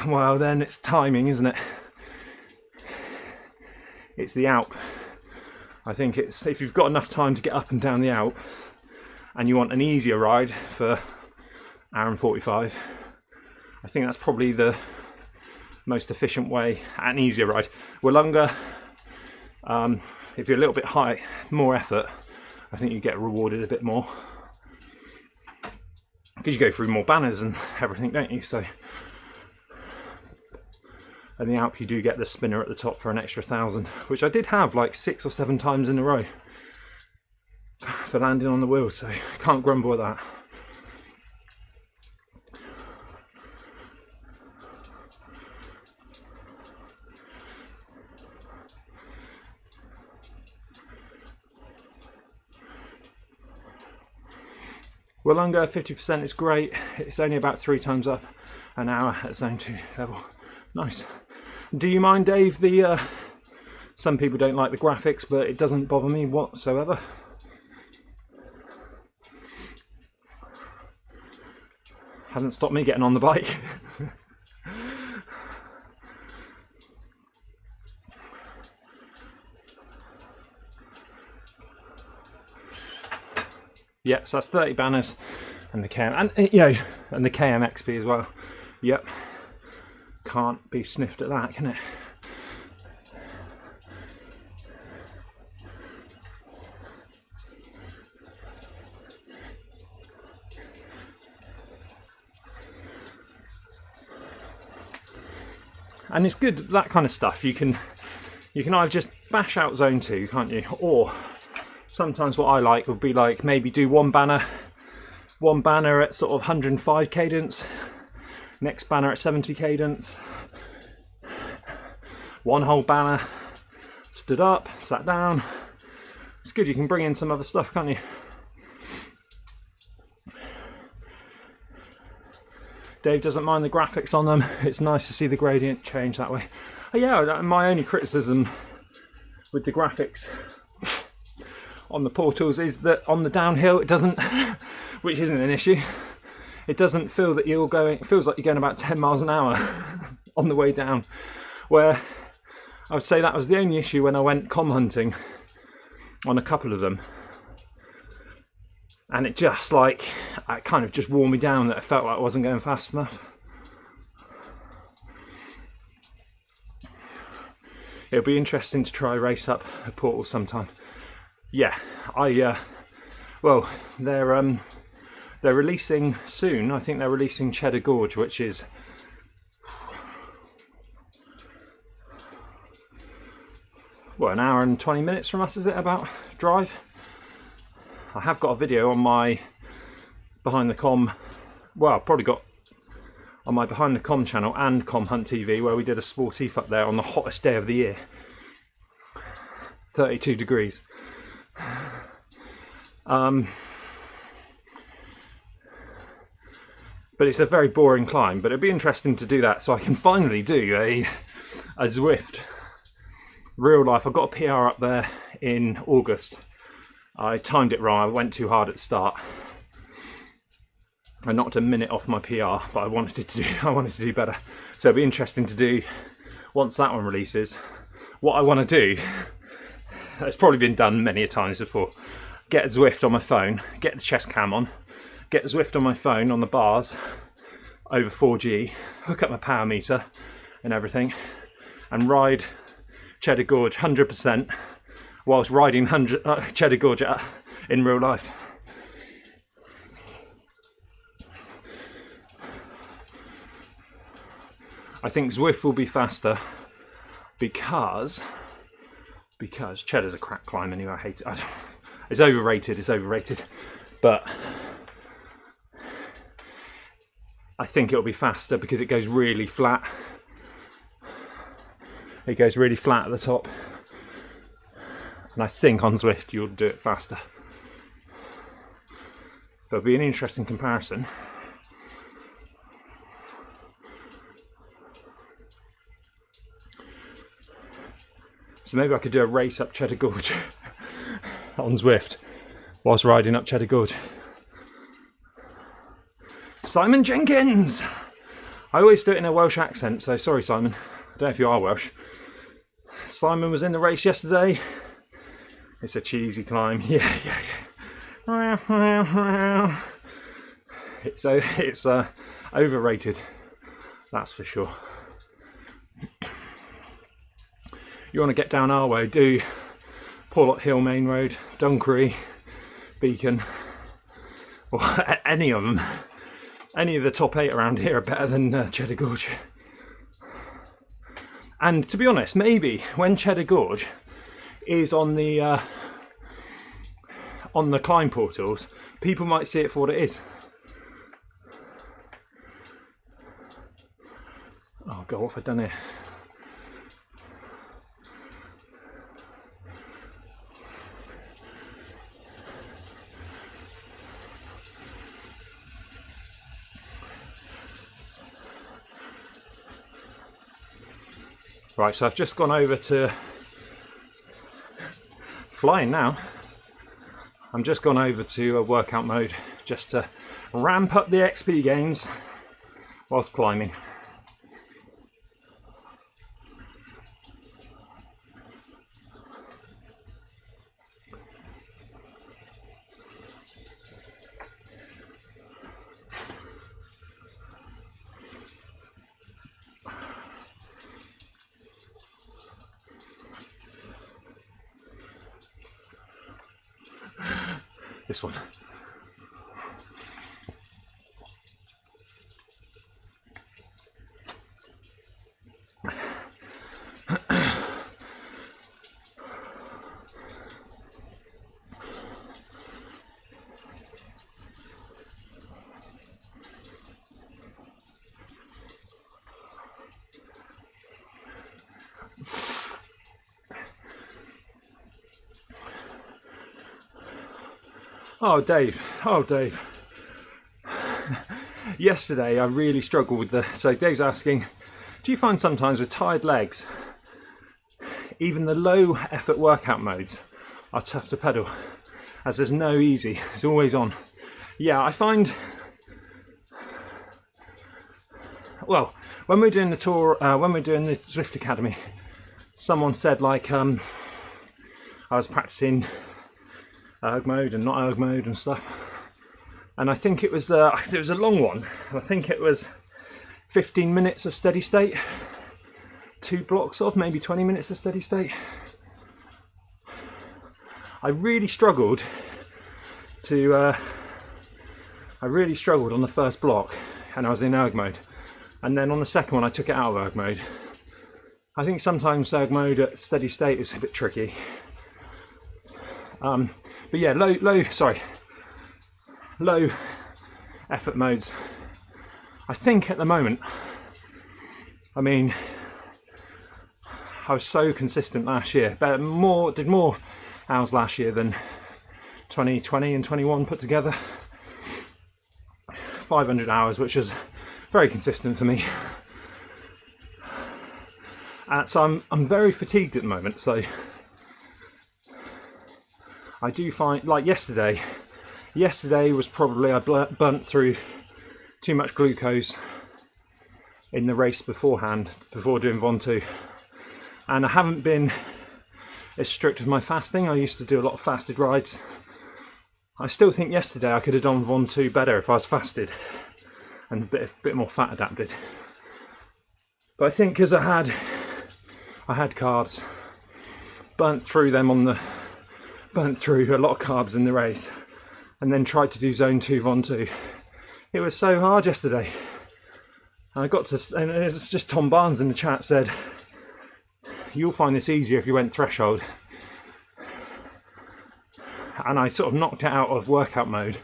well, then it's timing, isn't it? It's the Alp. I think it's, if you've got enough time to get up and down the Alp and you want an easier ride for hour and 45, I think that's probably the most efficient way, an easier ride. Wollonga, if you're a little bit high, more effort, I think you get rewarded a bit more. Because you go through more banners and everything, don't you? So, and the Alp you do get the spinner at the top for an extra 1,000, which I did have like 6 or 7 times in a row for landing on the wheel, so can't grumble at that. Wollonga 50% is great. It's only about 3 times up an hour at zone 2 level. Nice. Do you mind, Dave, the some people don't like the graphics, but it doesn't bother me whatsoever. Hasn't stopped me getting on the bike. Yep, so that's 30 banners and the KM, and and the KM XP as well. Yep, can't be sniffed at that, can it? And it's good, that kind of stuff. You can either just bash out zone 2, can't you? Or sometimes what I like would be like maybe do one banner at sort of 105 cadence, next banner at 70 cadence, one whole banner, stood up, sat down. It's good, you can bring in some other stuff, can't you? Dave doesn't mind the graphics on them. It's nice to see the gradient change that way. Yeah, my only criticism with the graphics on the portals is that on the downhill it doesn't, which isn't an issue, it doesn't feel that you're going, it feels like you're going about 10 miles an hour on the way down, where I would say that was the only issue when I went com hunting on a couple of them, and it just like, it kind of just wore me down that I felt like I wasn't going fast enough. It'll be interesting to try race up a portal sometime. Yeah, well, they're releasing soon. I think they're releasing Cheddar Gorge, which is an hour and 20 minutes from us, is it, about drive? I have got a video on my Behind the Com, well, I've probably got on my Behind the Com channel and Com Hunt TV, where we did a sportif up there on the hottest day of the year. 32 degrees. But it's a very boring climb, but it'd be interesting to do that so I can finally do a Zwift. Real life. I got a PR up there in August. I timed it wrong. I went too hard at the start. I knocked a minute off my PR, but I wanted to do better. So it'd be interesting to do once that one releases. What I want to do, it's probably been done many a times before. Get a Zwift on my phone, get the chest cam on, get the Zwift on my phone on the bars over 4G, hook up my power meter and everything, and ride Cheddar Gorge 100% whilst riding Cheddar Gorge in real life. I think Zwift will be faster because Cheddar's a crap climb anyway. I hate it. It's overrated, but I think it'll be faster because it goes really flat. It goes really flat at the top, and I think on Zwift you'll do it faster. But it'll be an interesting comparison. So maybe I could do a race up Cheddar Gorge on Zwift whilst riding up Cheddar Gorge. Simon Jenkins! I always do it in a Welsh accent, so sorry Simon. I don't know if you are Welsh. Simon was in the race yesterday. It's a cheesy climb. Yeah. It's overrated, that's for sure. You want to get down our way, do Porlock Hill Main Road, Dunkery, Beacon, or any of them. Any of the top 8 around here are better than Cheddar Gorge. And to be honest, maybe when Cheddar Gorge is on the climb portals, people might see it for what it is. Oh God, what have I done here? Right, so I've just gone over to flying now. I'm just gone over to a workout mode just to ramp up the XP gains whilst climbing. This one. Oh, Dave. Yesterday I really struggled with so Dave's asking, do you find sometimes with tired legs, even the low effort workout modes are tough to pedal, as there's no easy, it's always on. Yeah, I find, well, when we're doing the tour, when we're doing the Zwift Academy, someone said like, I was practicing erg mode and not erg mode and stuff, and I think it was a long one. I think it was 15 minutes of steady state, 2 blocks of maybe 20 minutes of steady state. I really struggled on the first block, and I was in erg mode, and then on the second one I took it out of erg mode, I think sometimes erg mode at steady state is a bit tricky. But yeah, low effort modes. I think at the moment, I mean, I was so consistent last year, but did more hours last year than 2020 and 21 put together. 500 hours, which is very consistent for me. So I'm very fatigued at the moment, so I do find, like yesterday was probably, I burnt through too much glucose in the race beforehand, before doing Von 2. And I haven't been as strict with my fasting. I used to do a lot of fasted rides. I still think yesterday I could have done Von 2 better if I was fasted and a bit more fat adapted. But I think because I had carbs, burnt through a lot of carbs in the race, and then tried to do Zone 2 Von 2. It was so hard yesterday. And and it was just Tom Barnes in the chat said, "You'll find this easier if you went threshold." And I sort of knocked it out of workout mode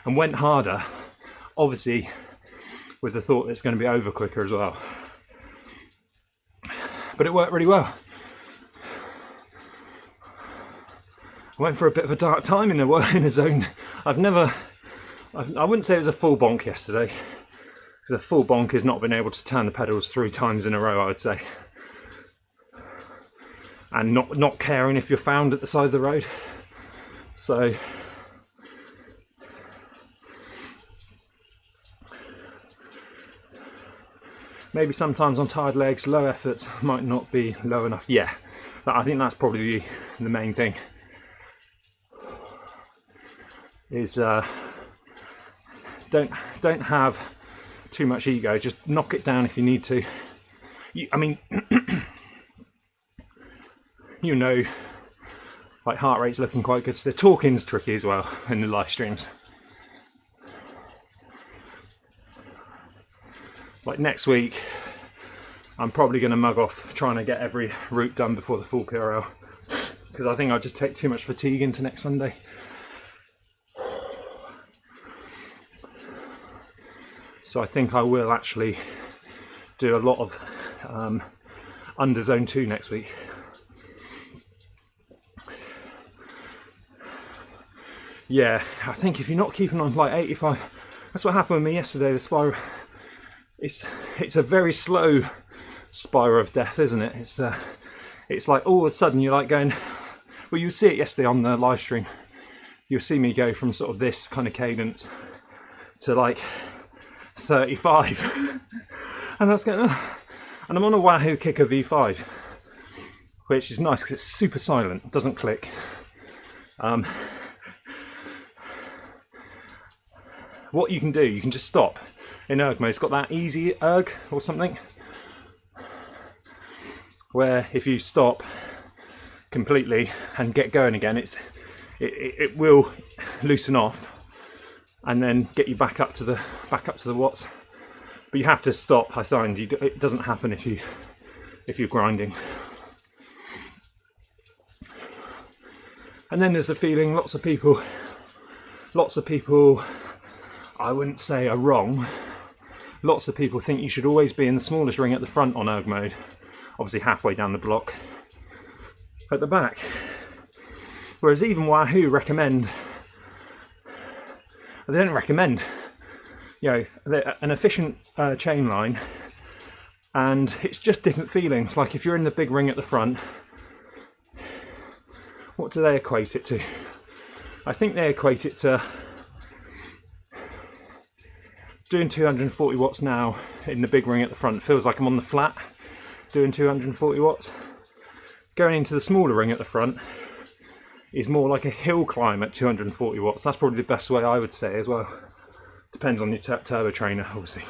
and went harder, obviously with the thought that it's going to be over quicker as well. But it worked really well. I went for a bit of a dark time in the zone. I wouldn't say it was a full bonk yesterday, because a full bonk is not being able to turn the pedals 3 times in a row, I would say. And not caring if you're found at the side of the road. So maybe sometimes on tired legs, low efforts might not be low enough. Yeah, I think that's probably the main thing. Is don't have too much ego. Just knock it down if you need to. I mean, you know, like heart rate's looking quite good. So the talking's tricky as well in the live streams. Like next week, I'm probably going to mug off trying to get every route done before the full PRL, because I think I'll just take too much fatigue into next Sunday. So I think I will actually do a lot of under Zone 2 next week. Yeah, I think if you're not keeping on like 85, that's what happened with me yesterday. The spiral, it's a very slow spiral of death, isn't it? It's like all of a sudden you're like going, well, you see it yesterday on the live stream. You'll see me go from sort of this kind of cadence to like 35, and that's going, and I'm on a Wahoo Kicker V5, which is nice because it's super silent, it doesn't click. What you can do, you can just stop in erg mode. It's got that easy erg or something, where if you stop completely and get going again, it will loosen off and then get you back up to the watts. But you have to stop. I find it doesn't happen if you're grinding. And then there's the feeling lots of people, I wouldn't say are wrong. Lots of people think you should always be in the smallest ring at the front on erg mode, obviously halfway down the block at the back. Whereas even Wahoo recommend, they don't recommend, you know, an efficient chain line, and it's just different feelings. Like if you're in the big ring at the front, what do they equate it to? I think they equate it to doing 240 watts now in the big ring at the front. Feels like I'm on the flat doing 240 watts. Going into the smaller ring at the front is more like a hill climb at 240 watts. That's probably the best way I would say as well. Depends on your turbo trainer, obviously.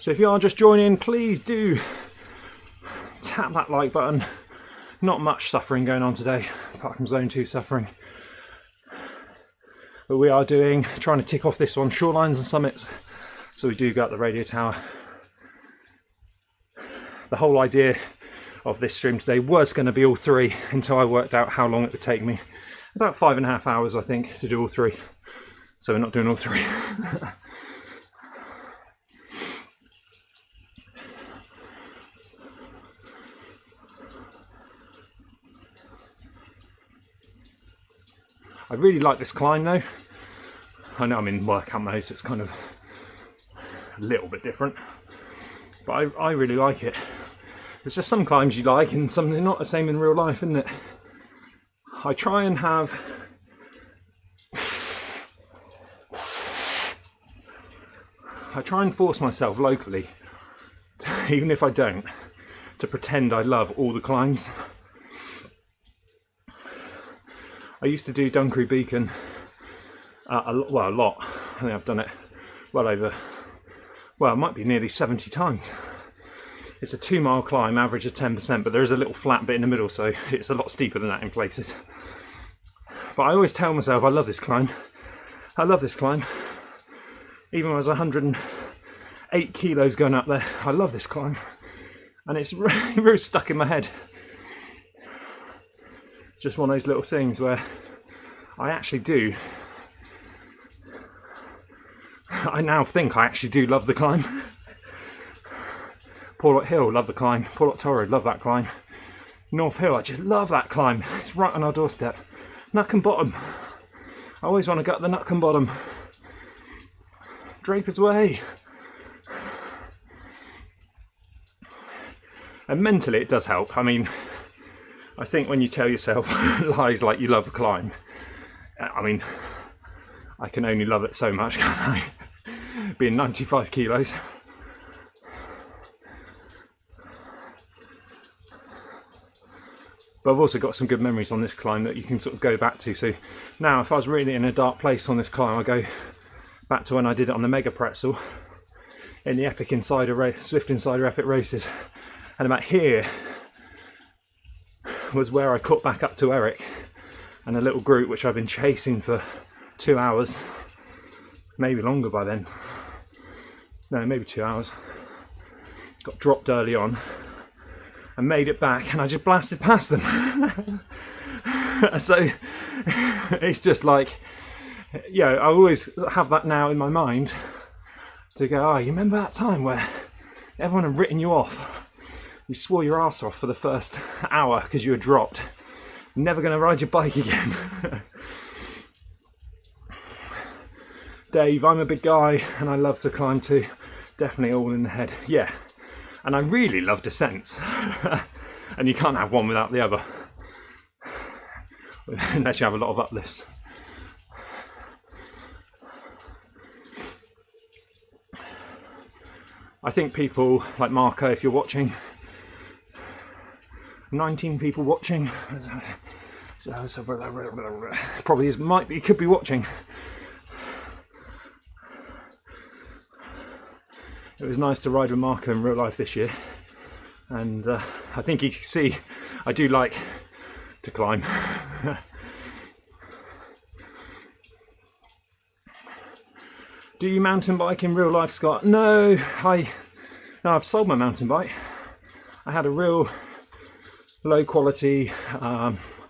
So if you are just joining, please do tap that like button. Not much suffering going on today, apart from Zone 2 suffering. But we are trying to tick off this one, Shorelines and Summits. So we do go up the radio tower. The whole idea of this stream today was going to be all three until I worked out how long it would take me. About 5.5 hours, I think, to do all three. So we're not doing all three. I really like this climb though. I know I'm in workout mode, so it's kind of a little bit different. But I really like it. There's just some climbs you like and some they're not the same in real life, isn't it? I try and force myself locally, even if I don't, to pretend I love all the climbs. I used to do Dunkery Beacon a lot. I think I've done it it might be nearly 70 times. It's a 2 mile climb, average of 10%, but there is a little flat bit in the middle, so it's a lot steeper than that in places. But I always tell myself, I love this climb. I love this climb. Even when I was 108 kilos going up there, I love this climb. And it's really stuck in my head. Just one of those little things where I actually do. I now think I actually do love the climb. Porlock Hill, love the climb. Porlock Torrid, love that climb. North Hill, I just love that climb. It's right on our doorstep. Nucken Bottom. I always want to go up the Nucken Bottom. Draper's Way. And mentally it does help. I mean, I think when you tell yourself lies like you love a climb, I mean, I can only love it so much, can't I? Being 95 kilos. But I've also got some good memories on this climb that you can sort of go back to. So now if I was really in a dark place on this climb, I go back to when I did it on the Mega Pretzel in the Epic Insider Zwift Insider Epic races. And about here was where I caught back up to Eric and a little group which I've been chasing for 2 hours, maybe longer by then. No, maybe 2 hours. Got dropped early on and made it back, and I just blasted past them. So it's just like, I always have that now in my mind to go, you remember that time where everyone had written you off? You swore your arse off for the first hour because you were dropped. Never going to ride your bike again. Dave, I'm a big guy and I love to climb too. Definitely all in the head. Yeah. And I really love descents. And you can't have one without the other. Unless you have a lot of uplifts. I think people like Marco, if you're watching, 19 people watching, probably he could be watching. It was nice to ride with Marco in real life this year, and I think you can see I do like to climb. Do you mountain bike in real life, Scott? No, I've sold my mountain bike. I had a real low quality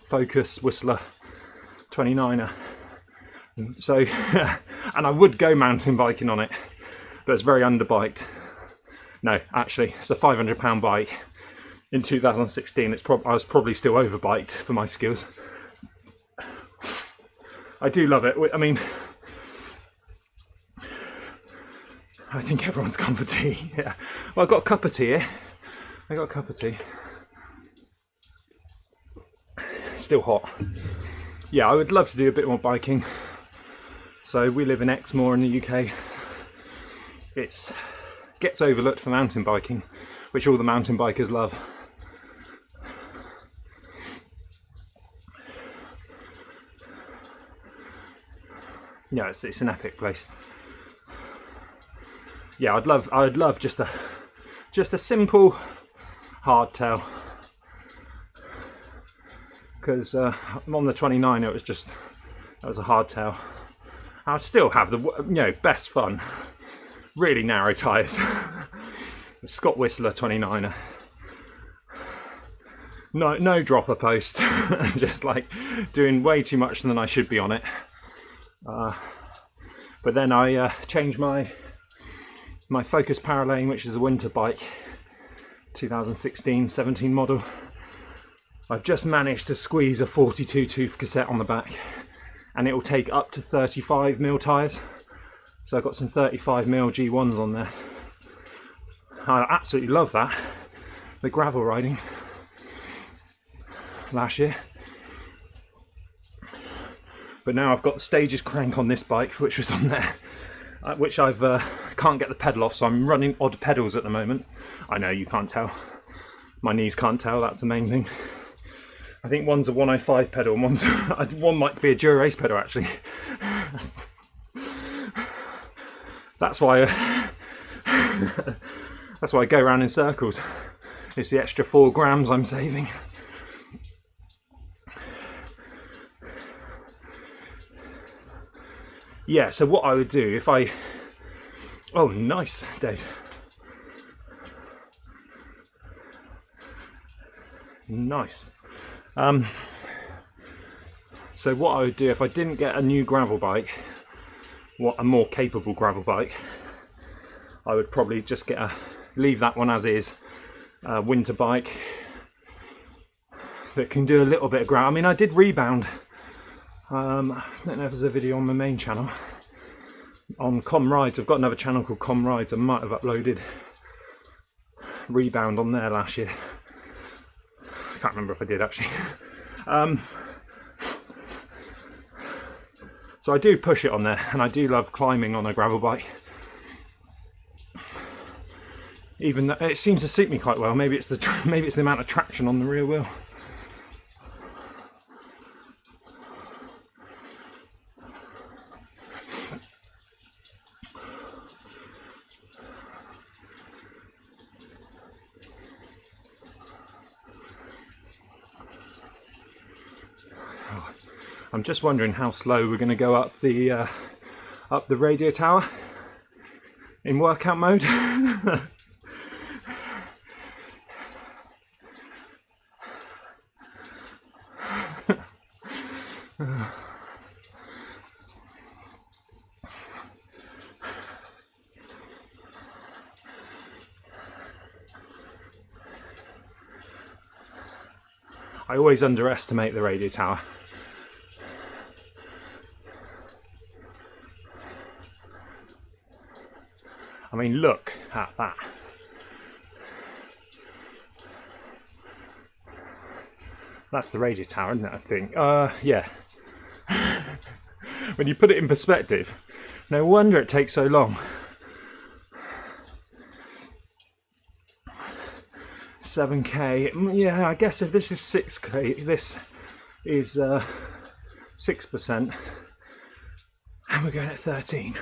Focus Whistler 29er. So, and I would go mountain biking on it, but it's very underbiked. No, actually, it's a £500 bike. In 2016, I was probably still overbiked for my skills. I do love it. I mean, I think everyone's gone for tea. Yeah. Well, I've got a cup of tea here. Still hot. Yeah, I would love to do a bit more biking. So we live in Exmoor in the UK. It gets overlooked for mountain biking, which all the mountain bikers love. Yeah, it's an epic place. yeah, I'd love just a simple hardtail, because on the 29 that was a hardtail. I'd still have the best fun. Really narrow tyres. The Scott Whistler 29er. No dropper post. Just like doing way too much than I should be on it. But then I changed my Focus Paralane, which is a winter bike, 2016-17 model. I've just managed to squeeze a 42 tooth cassette on the back, and it will take up to 35mm tyres. So I've got some 35mm G1s on there. I absolutely love that. The gravel riding last year. But now I've got the Stages crank on this bike, which was on there, which I've can't get the pedal off, so I'm running odd pedals at the moment. I know you can't tell. My knees can't tell, that's the main thing. I think one's a 105 pedal and one might be a Dura-Ace pedal actually. That's why I go around in circles. It's the extra 4 grams I'm saving. Yeah, so what I would do if I... Oh, nice, Dave. Nice. So what I would do if I didn't get a new gravel bike, a more capable gravel bike, I would probably just leave that one as is, a winter bike that can do a little bit of gravel. I mean, I did rebound. I don't know if there's a video on my main channel on Com Rides. I've got another channel called Com Rides. I might have uploaded rebound on there last year. I can't remember if I did actually. So I do push it on there, and I do love climbing on a gravel bike. Even though it seems to suit me quite well. Maybe it's the amount of traction on the rear wheel. I'm just wondering how slow we're going to go up the radio tower in workout mode. I always underestimate the radio tower. I mean, look at that. That's the radio tower, isn't it, I think? Yeah. When you put it in perspective, no wonder it takes so long. 7k, yeah, I guess if this is 6k, this is 6%, and we're going at 13.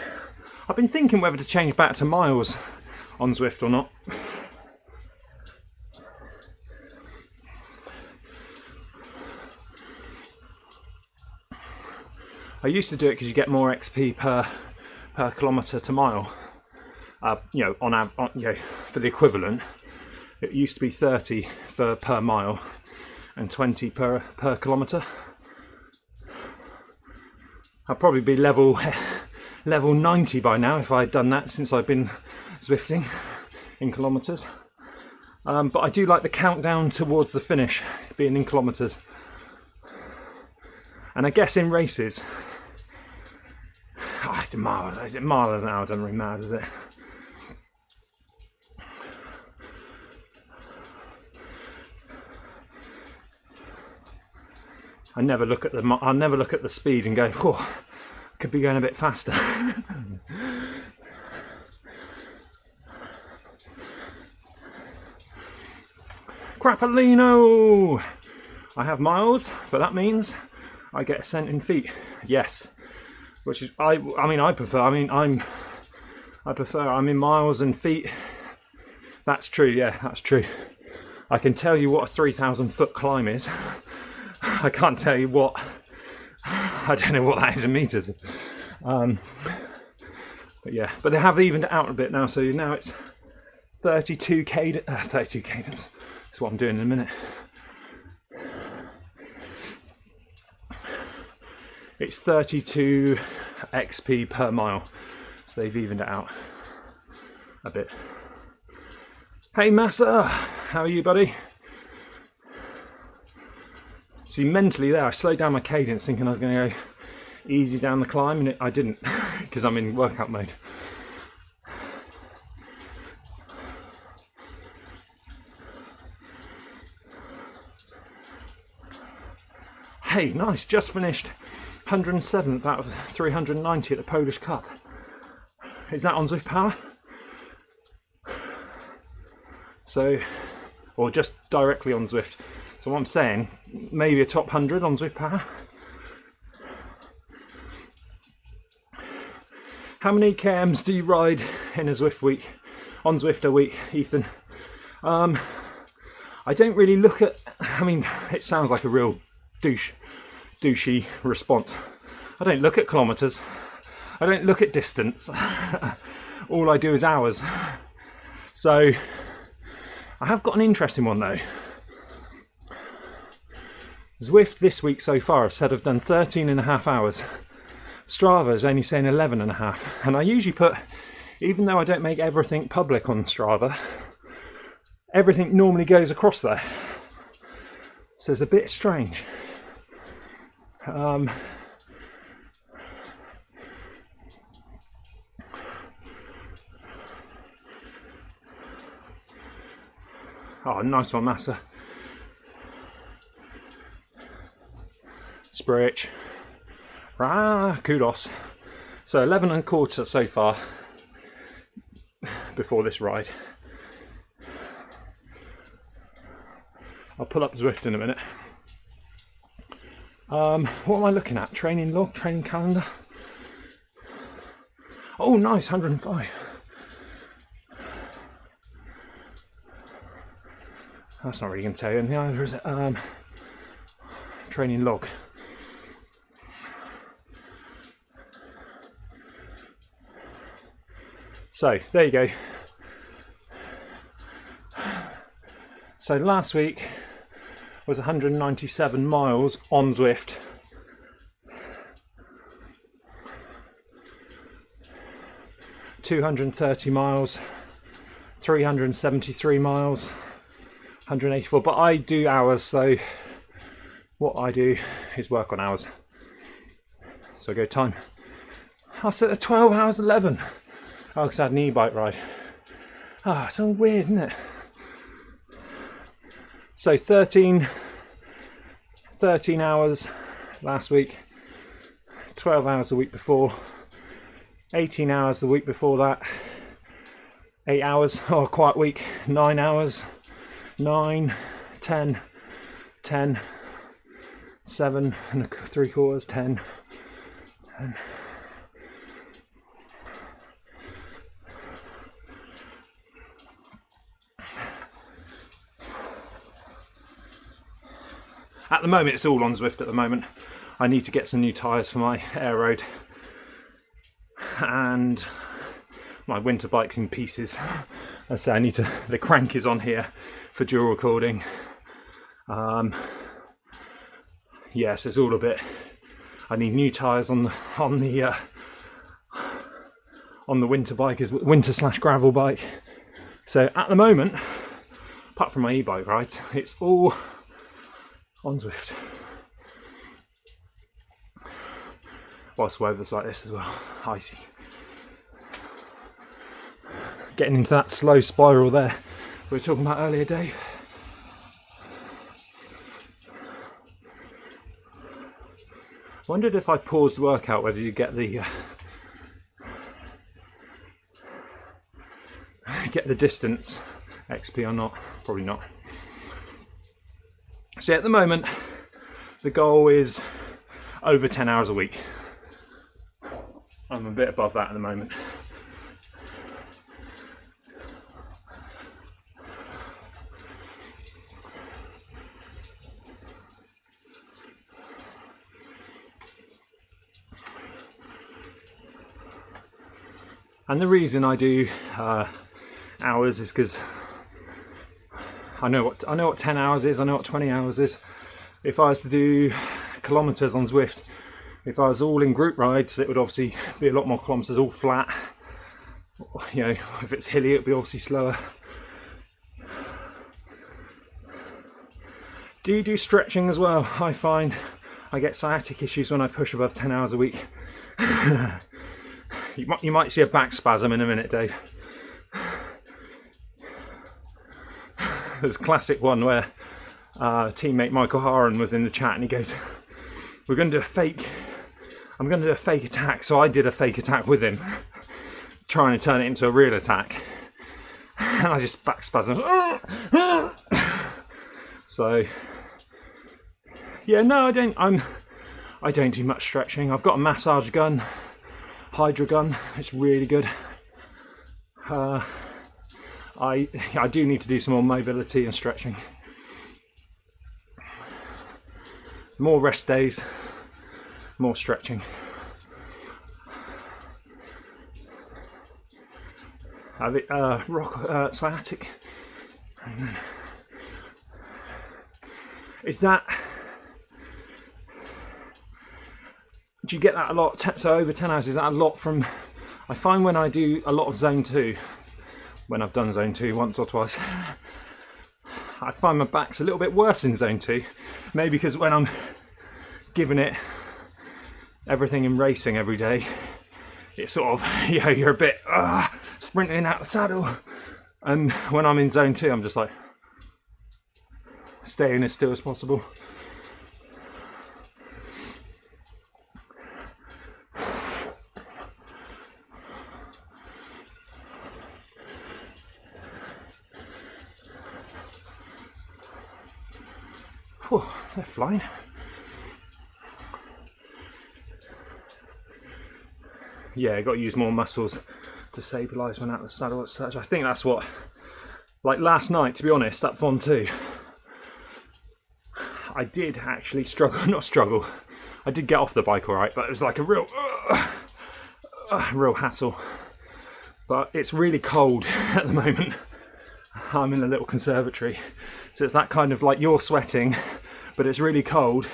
I've been thinking whether to change back to miles on Zwift or not. I used to do it because you get more XP per kilometre to mile. You know, for the equivalent, it used to be 30 per mile and 20 per kilometre. I'd probably be level 90 by now if I'd done that, since I've been Zwifting in kilometres. But I do like the countdown towards the finish being in kilometres. And I guess in races, it's miles now, it doesn't really matter, does it? I never look at the speed and go, oh, could be going a bit faster. Crapolino! I have miles, but that means I get a cent in feet. Yes, which is I prefer. I mean, I'm I prefer, I'm in miles and feet. That's true, yeah, that's true. I can tell you what a 3,000 foot climb is. I can't tell you what, I don't know what that is in meters. But yeah, but they have evened it out a bit now, so now it's 32 cadence, that's what I'm doing in a minute. It's 32 XP per mile, so they've evened it out a bit. Hey Massa, how are you, buddy? See, mentally there, I slowed down my cadence thinking I was going to go easy down the climb, and I didn't, because I'm in workout mode. Hey, nice, just finished 107th out of 390 at the Polish Cup. Is that on Zwift Power? So, or just directly on Zwift. So what I'm saying, maybe a top 100 on Zwift Power. How many KMs do you ride in a Zwift week, on Zwifter week, Ethan? I don't really look at, I mean, it sounds like a real douchey response. I don't look at kilometres. I don't look at distance. All I do is hours. So, I have got an interesting one though. Zwift this week so far have said I've done 13.5 hours. Strava is only saying 11.5. And I usually put, even though I don't make everything public on Strava, everything normally goes across there. So it's a bit strange. Oh, nice one, Massa. Sprich. Kudos. So 11.25 so far before this ride. I'll pull up Zwift in a minute. What am I looking at? Training log, training calendar. Oh, nice, 105. That's not really going to tell you anything either, is it? Training log. So, there you go. So last week was 197 miles on Zwift. $230 miles, 373 miles, 184, but I do hours, so what I do is work on hours. So I go time. I set at 12 hours 11. Oh, because I had an e-bike ride. Ah, it's all weird, isn't it? So 13 hours last week, 12 hours the week before, 18 hours the week before that, 8 hours, oh, quiet week, 9 hours, 9, 10, 10, 7 and 3/4, 10, and at the moment it's all on Zwift at the moment. I need to get some new tyres for my air road, and my winter bike's in pieces. I say I need to, the crank is on here for dual recording. Yes, it's all a bit, I need new tyres on the winter bike, is winter/gravel bike. So at the moment, apart from my e-bike rides, it's all on Zwift. Whilst weather's like this as well, icy. Getting into that slow spiral there we were talking about earlier, Dave. Wondered if I paused the workout whether you get the distance XP or not. Probably not. So at the moment, the goal is over 10 hours a week. I'm a bit above that at the moment. And the reason I do hours is because I know what 10 hours is, I know what 20 hours is. If I was to do kilometres on Zwift, if I was all in group rides, it would obviously be a lot more kilometres, all flat. You know, if it's hilly, it'd be obviously slower. Do you do stretching as well? I find I get sciatic issues when I push above 10 hours a week. You might see a back spasm in a minute, Dave. There's a classic one where teammate Michael Haran was in the chat and he goes, I'm going to do a fake attack. So I did a fake attack with him, trying to turn it into a real attack. And I just back spasmed. So, yeah, no, I don't do much stretching. I've got a massage gun, Hydra gun. It's really good. I do need to do some more mobility and stretching. More rest days, more stretching. Have it sciatic. And then, is that? Do you get that a lot? So over 10 hours, is that a lot from? I find when I do a lot of zone 2, when I've done zone 2 once or twice, I find my back's a little bit worse in zone 2. Maybe because when I'm giving it everything in racing every day, it's sort of, you know, you're a bit sprinting out the saddle. And when I'm in zone 2, I'm just like staying as still as possible. Whew, they're flying. Yeah, I got to use more muscles to stabilise when out of the saddle as such. I think that's what, like last night, to be honest, at Von 2, I did actually struggle. I did get off the bike all right, but it was like a real hassle. But it's really cold at the moment. I'm in a little conservatory, so it's that kind of like you're sweating, but it's really cold.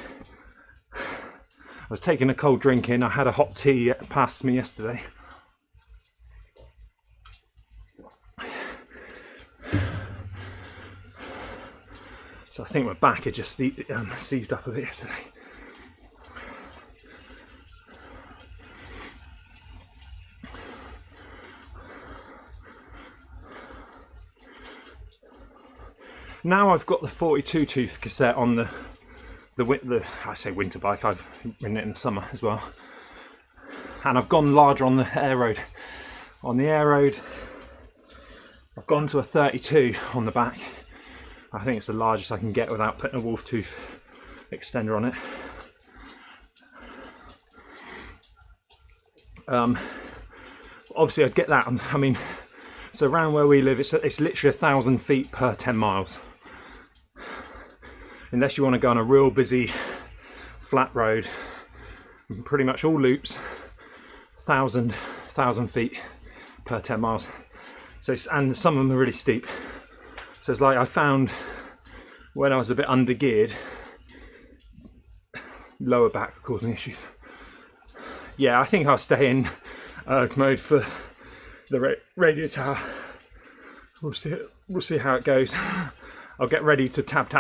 I was taking a cold drink in. I had a hot tea passed me yesterday. So I think my back had just seized up a bit yesterday. Now I've got the 42 tooth cassette on the I say winter bike, I've ridden it in the summer as well. And I've gone larger on the air road. On the air road, I've gone to a 32 on the back. I think it's the largest I can get without putting a wolf tooth extender on it. Obviously I'd get that, I mean, so around where we live, it's literally 1,000 feet per 10 miles. Unless you want to go on a real busy flat road, pretty much all loops, 1,000 feet per 10 miles. So, and some of them are really steep. So it's like I found when I was a bit under geared, lower back caused me issues. Yeah, I think I'll stay in mode for the radio tower. We'll see how it goes. I'll get ready to tab.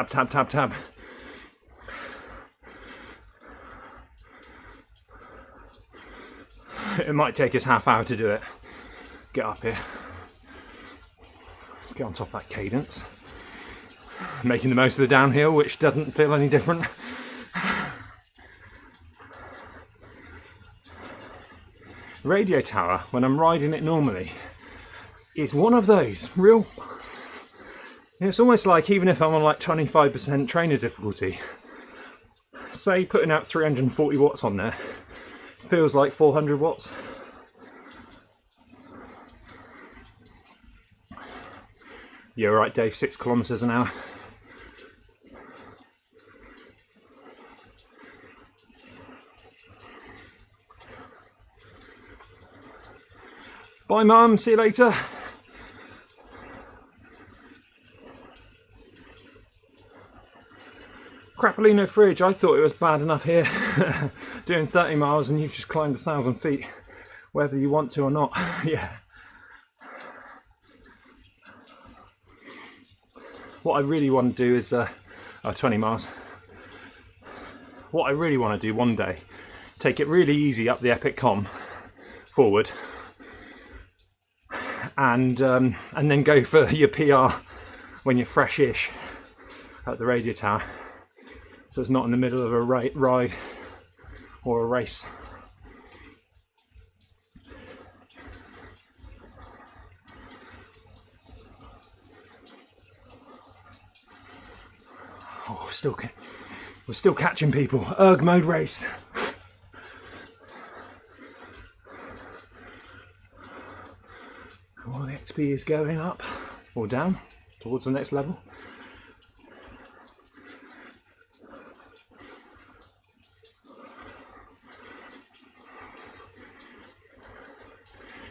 It might take us half hour to do it. Get up here. Let's get on top of that cadence. Making the most of the downhill, which doesn't feel any different. Radio tower, when I'm riding it normally, is one of those real... It's almost like even if I'm on like 25% trainer difficulty, say putting out 340 watts on there, feels like 400 watts. Yeah, right, Dave, 6 kilometers an hour. Bye, Mum. See you later. Crapolino fridge. I thought it was bad enough here doing 30 miles and you've just climbed 1,000 feet, whether you want to or not. Yeah. What I really want to do is 20 miles. What I really want to do one day, take it really easy up the Epic Com forward, and then go for your PR when you're fresh-ish at the radio tower, so it's not in the middle of a ride or a race. Oh, we're still catching people. Erg mode race. Well, the XP is going up or down towards the next level.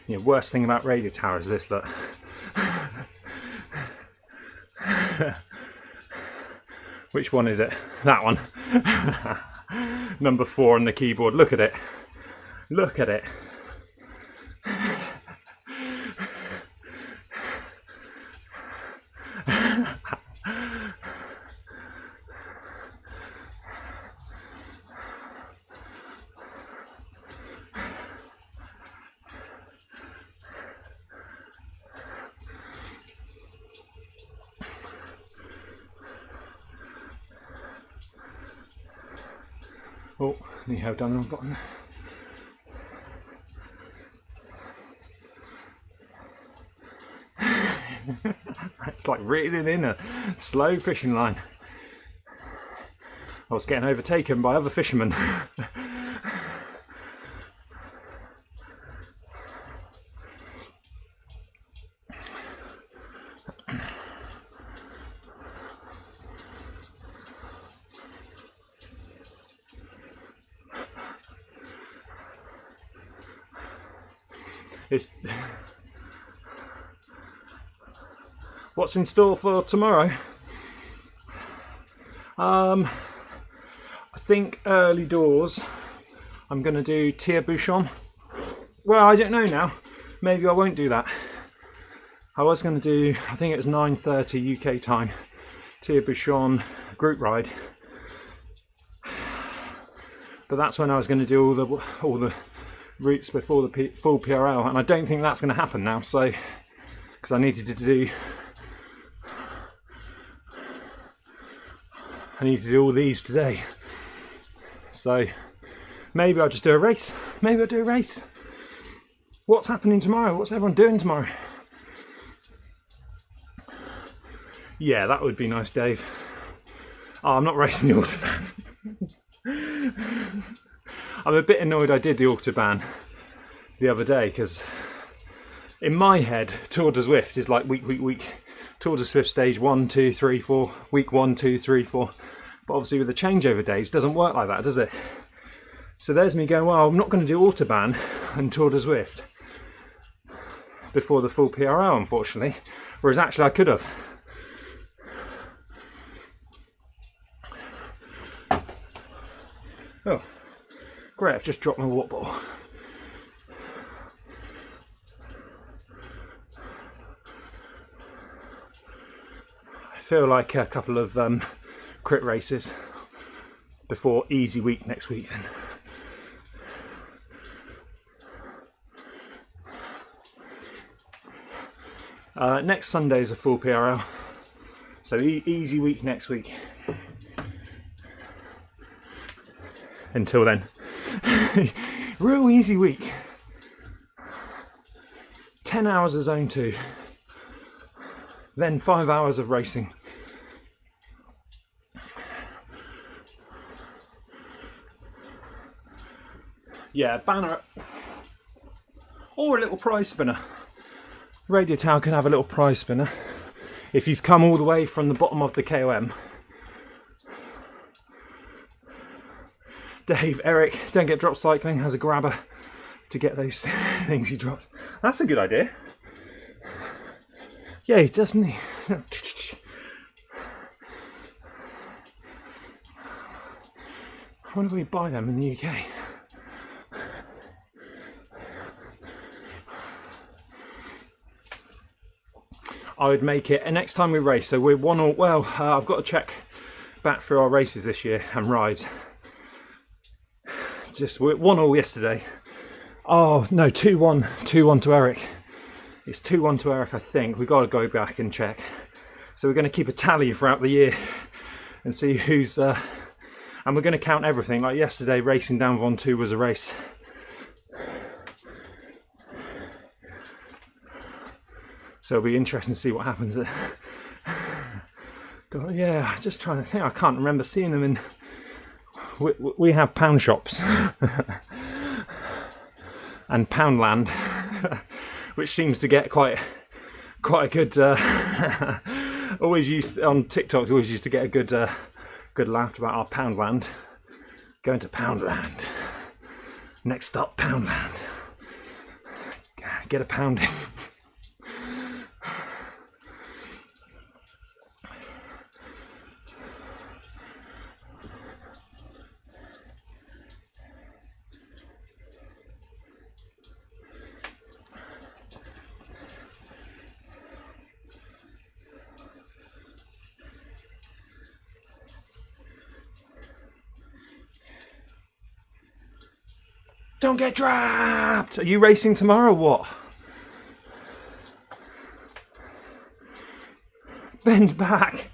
Yeah, worst thing about radio tower is this, look. Which one is it? That one. Number 4 on the keyboard. Look at it. Look at it. Oh, you have done the wrong button. It's like reeling in a slow fishing line. I was getting overtaken by other fishermen. What's in store for tomorrow? I think early doors I'm going to do tire-bouchon. Well, I don't know now. Maybe I won't do that. I was going to do, I think it was 9:30 UK time, tire-bouchon group ride. But that's when I was going to do all the routes before the full PRL, and I don't think that's going to happen now. So, because I needed to do all these today. So maybe I'll just do a race. Maybe I'll do a race. What's happening tomorrow? What's everyone doing tomorrow? Yeah, that would be nice, Dave. Oh, I'm not racing the Autobahn. I'm a bit annoyed I did the Autobahn the other day, because in my head, Tour de Zwift is like week. Tour de Zwift stage 1, 2, 3, 4, week 1, 2, 3, 4. But obviously with the changeover days, it doesn't work like that, does it? So there's me going, well, I'm not going to do Autobahn and Tour de Zwift before the full PRL, unfortunately. Whereas actually I could have. Oh, great, I've just dropped my water bottle. I feel like a couple of crit races before easy week next week then. Next Sunday is a full PRL, so easy week next week. Until then, real easy week. 10 hours of zone 2, then 5 hours of racing. Yeah, banner or a little prize spinner. Radio Tower can have a little prize spinner if you've come all the way from the bottom of the KOM. Dave, Eric, don't get dropped cycling, has a grabber. to get those things he dropped. That's a good idea. Yeah, he doesn't he? I wonder if we buy them in the UK. I would make it, and next time we race, so we're 1-1. Well, I've got to check back through our races this year and rides. We're 1-1 yesterday. Oh no, 2-1 to Eric. It's 2-1 to Eric, I think. We've got to go back and check. So we're going to keep a tally throughout the year and see who's. And we're going to count everything. Like yesterday, racing down Von 2 was a race. So it'll be interesting to see what happens. Yeah, just trying to think. I can't remember seeing them in. We have pound shops and Poundland, which seems to get quite a good. Always used on TikTok. Always used to get a good laugh about our Poundland. Going to Poundland. Next stop, Poundland. Get a pounding. Don't get trapped! Are you racing tomorrow or what? Ben's back.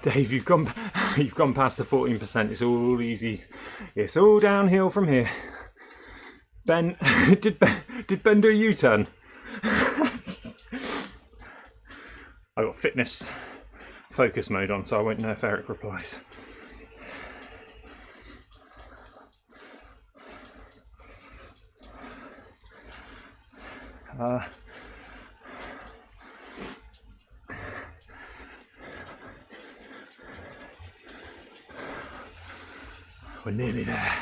Dave, you've gone past the 14%. It's all easy. It's all downhill from here. Ben, did Ben do a U-turn? I got fitness focus mode on, so I won't know if Eric replies. We're nearly there.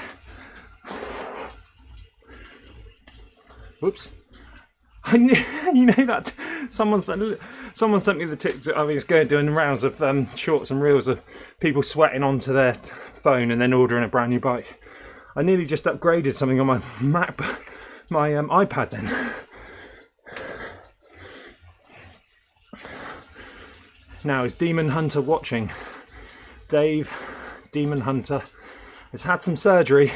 Whoops. I knew, you know that someone sent me the TikTok. I mean, it's going doing rounds of shorts and reels of people sweating onto their phone and then ordering a brand new bike. I nearly just upgraded something on my iPad then. Now, is Demon Hunter watching? Dave, Demon Hunter, has had some surgery,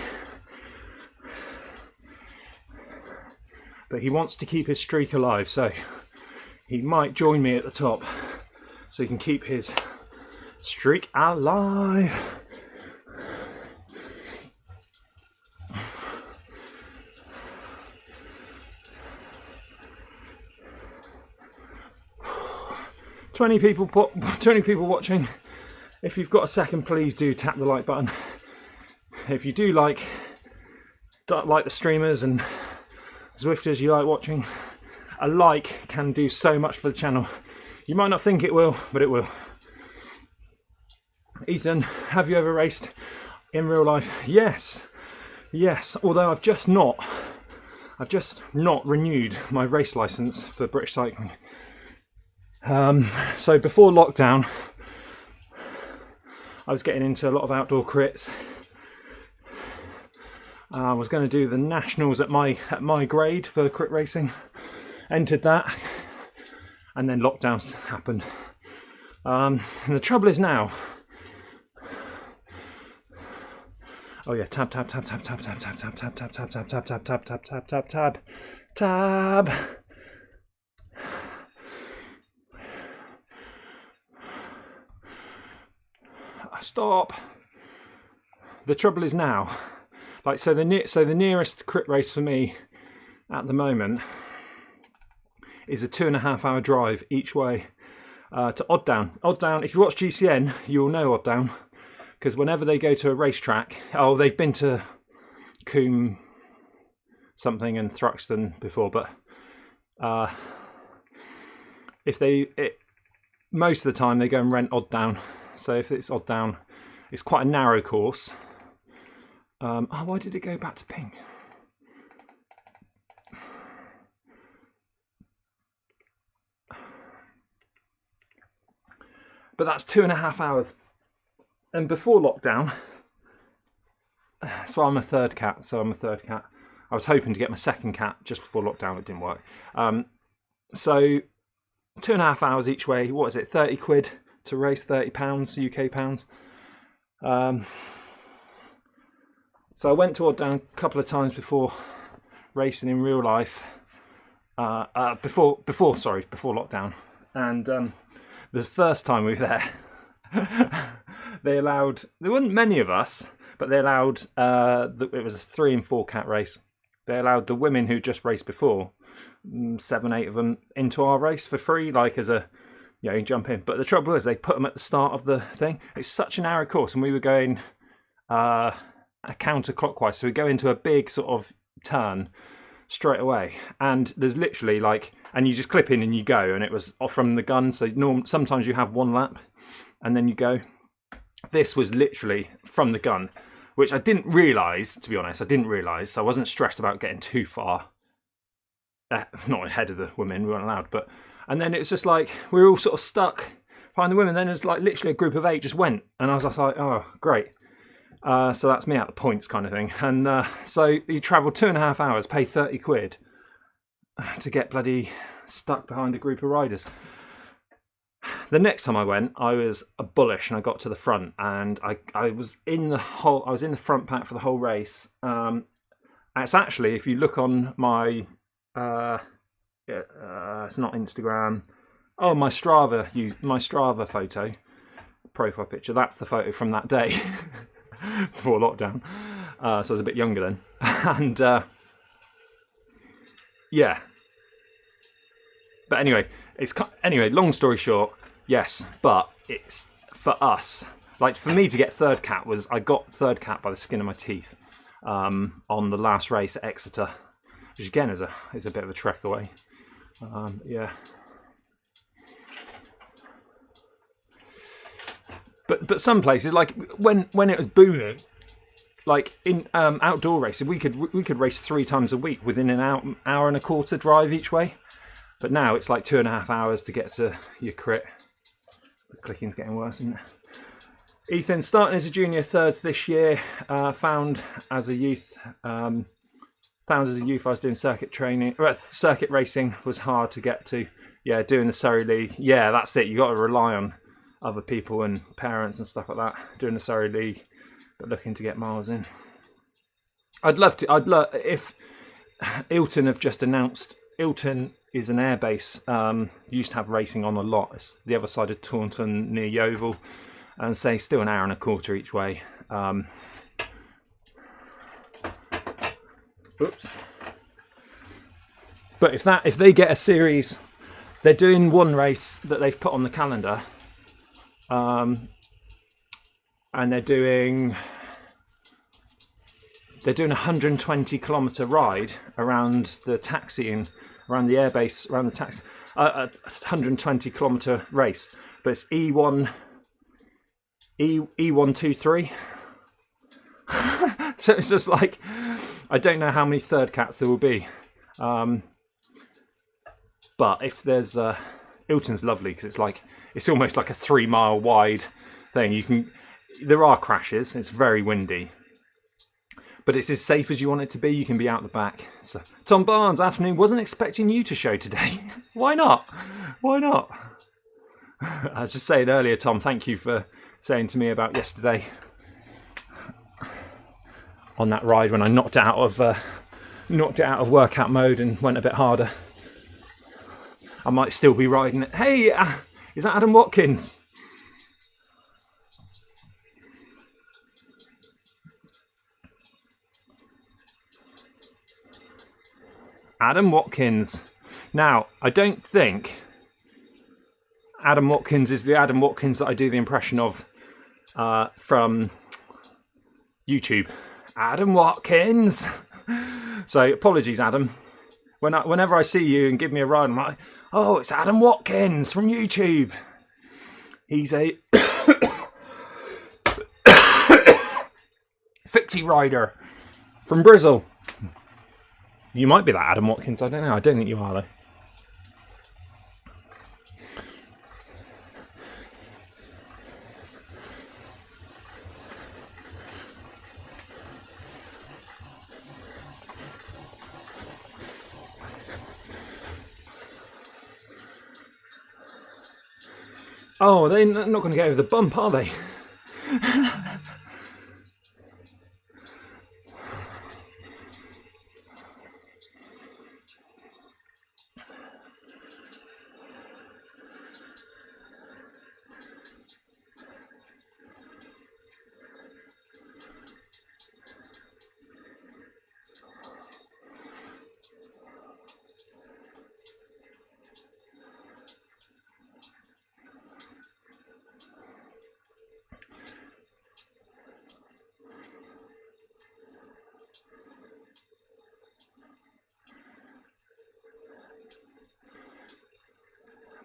but he wants to keep his streak alive, so he might join me at the top so he can keep his streak alive. Twenty people watching. If you've got a second, please do tap the like button. If you do like the streamers and Zwifters you like watching, a like can do so much for the channel. You might not think it will, but it will. Ethan, have you ever raced in real life? Yes, although I've just not renewed my race license for British cycling. So before lockdown, I was getting into a lot of outdoor crits. I was going to do the nationals at my grade for crit racing. Entered that, and then lockdowns happened. And the trouble is now. Oh yeah, tab. Stop. The trouble is now. Like so the nearest crit race for me at the moment is a 2.5 hour drive each way to Odddown. Odddown, if you watch GCN, you'll know Odddown, because whenever they go to a racetrack, they've been to Coombe something and Thruxton before, but most of the time they go and rent Odddown. So if it's Odddown, it's quite a narrow course. Why did it go back to pink? But that's 2.5 hours. And before lockdown, so I'm a third cat. I was hoping to get my second cat just before lockdown. It didn't work. So 2.5 hours each way. What is it? 30 quid to race, £30 UK pounds. So I went to Odddown a couple of times before racing in real life. Before lockdown. And the first time we were there, there weren't many of us, but they allowed, it was a 3 and 4 cat race. They allowed the women who just raced before, 7, 8 of them, into our race for free, like as a, you jump in. But the trouble was they put them at the start of the thing. It's such a narrow course, and we were going counterclockwise, so we go into a big sort of turn straight away, and there's literally and you just clip in and you go, and it was off from the gun. So sometimes you have one lap and then you go. This was literally from the gun, which I didn't realise, to be honest. So I wasn't stressed about getting too far, not ahead of the women, we weren't allowed, and then it was just we were all sort of stuck behind the women. Then there's literally a group of 8 just went, and I was just oh great. So that's me out the points kind of thing. And so you travel 2.5 hours, pay 30 quid to get bloody stuck behind a group of riders. The next time I went, I was bullish, and I got to the front, and I was in the front pack for the whole race. It's actually, if you look on my it's not Instagram. My Strava photo, profile picture. That's the photo from that day. Before lockdown, so I was a bit younger then, and yeah. But anyway, long story short, yes. But it's for us, for me to get third cat I got third cat by the skin of my teeth, on the last race at Exeter, which again is a bit of a trek away. Yeah. But some places, when it was booming, in outdoor racing, we could race 3 times a week within an hour and a quarter drive each way. But now it's 2.5 hours to get to your crit. The clicking's getting worse, isn't it? Ethan, starting as a junior thirds this year, found as a youth I was doing circuit training. Circuit racing was hard to get to. Yeah, doing the Surrey League. Yeah, that's it. You got to rely on other people and parents and stuff like that, doing the Surrey League, but looking to get miles in. I'd love if Ilton have just announced. Ilton is an airbase. Used to have racing on a lot. It's the other side of Taunton near Yeovil, and say still an hour and a quarter each way. Oops. But if they get a series, they're doing one race that they've put on the calendar. And they're doing a 120-kilometre ride around the taxi and around the airbase, around the taxi. A 120-kilometre race, but it's E123. So it's just I don't know how many third cats there will be. But if there's Ilton's lovely, because it's almost like a 3-mile wide thing. There are crashes. It's very windy, but it's as safe as you want it to be. You can be out the back. So Tom Barnes, afternoon. Wasn't expecting you to show today. Why not? I was just saying earlier, Tom. Thank you for saying to me about yesterday on that ride when I knocked it out of workout mode and went a bit harder. I might still be riding it. Hey, is that Adam Watkins? Adam Watkins. Now, I don't think Adam Watkins is the Adam Watkins that I do the impression of from YouTube. Adam Watkins. So apologies, Adam. Whenever I see you and give me a ride, I'm like, oh, it's Adam Watkins from YouTube. He's a fixie rider from Bristol. You might be that Adam Watkins, I don't know. I don't think you are, though. Oh, they're not going to get over the bump, are they?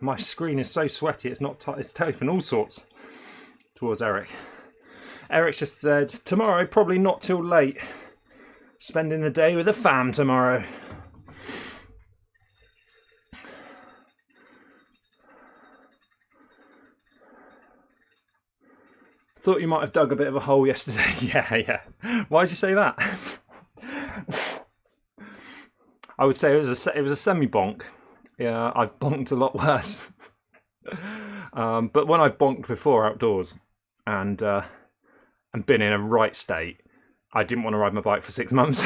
My screen is so sweaty, it's not tight, it's open all sorts towards Eric. Eric's just said, tomorrow, probably not till late. Spending the day with the fam tomorrow. Thought you might have dug a bit of a hole yesterday. Yeah. Why'd you say that? I would say it was a semi-bonk. Yeah, I've bonked a lot worse. But when I've bonked before outdoors and been in a right state, I didn't want to ride my bike for 6 months.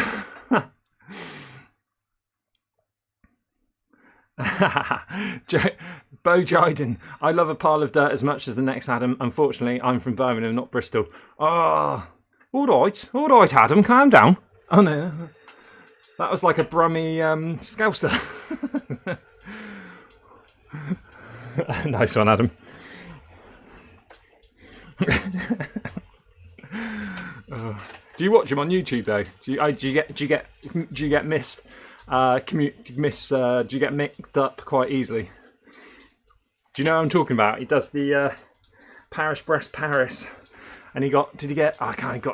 Bo Jiden, I love a pile of dirt as much as the next Adam. Unfortunately, I'm from Birmingham, not Bristol. Oh, all right, Adam, calm down. Oh no, that was like a Brummie Scouser. Nice one, Adam. Do you watch him on YouTube though? Do you get missed? Do you get mixed up quite easily? Do you know what I'm talking about? He does the Paris-Brest Paris, and he got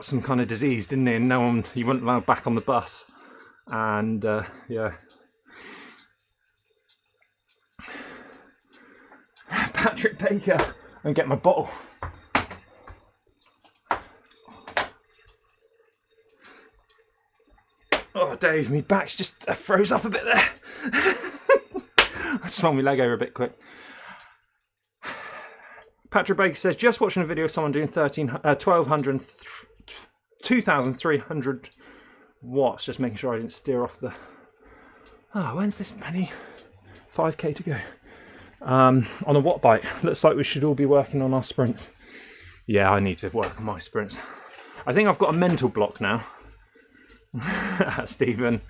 some kind of disease, didn't he? And he wasn't allowed back on the bus, and yeah. Patrick Baker, and get my bottle. Oh, Dave, my back's just froze up a bit there. I swung my leg over a bit quick. Patrick Baker says, just watching a video of someone doing 2,300 watts. Just making sure I didn't steer off the... Oh, when's this many? 5k to go. On a watt bike. Looks like we should all be working on our sprints. Yeah, I need to work on my sprints. I think I've got a mental block now. Stephen.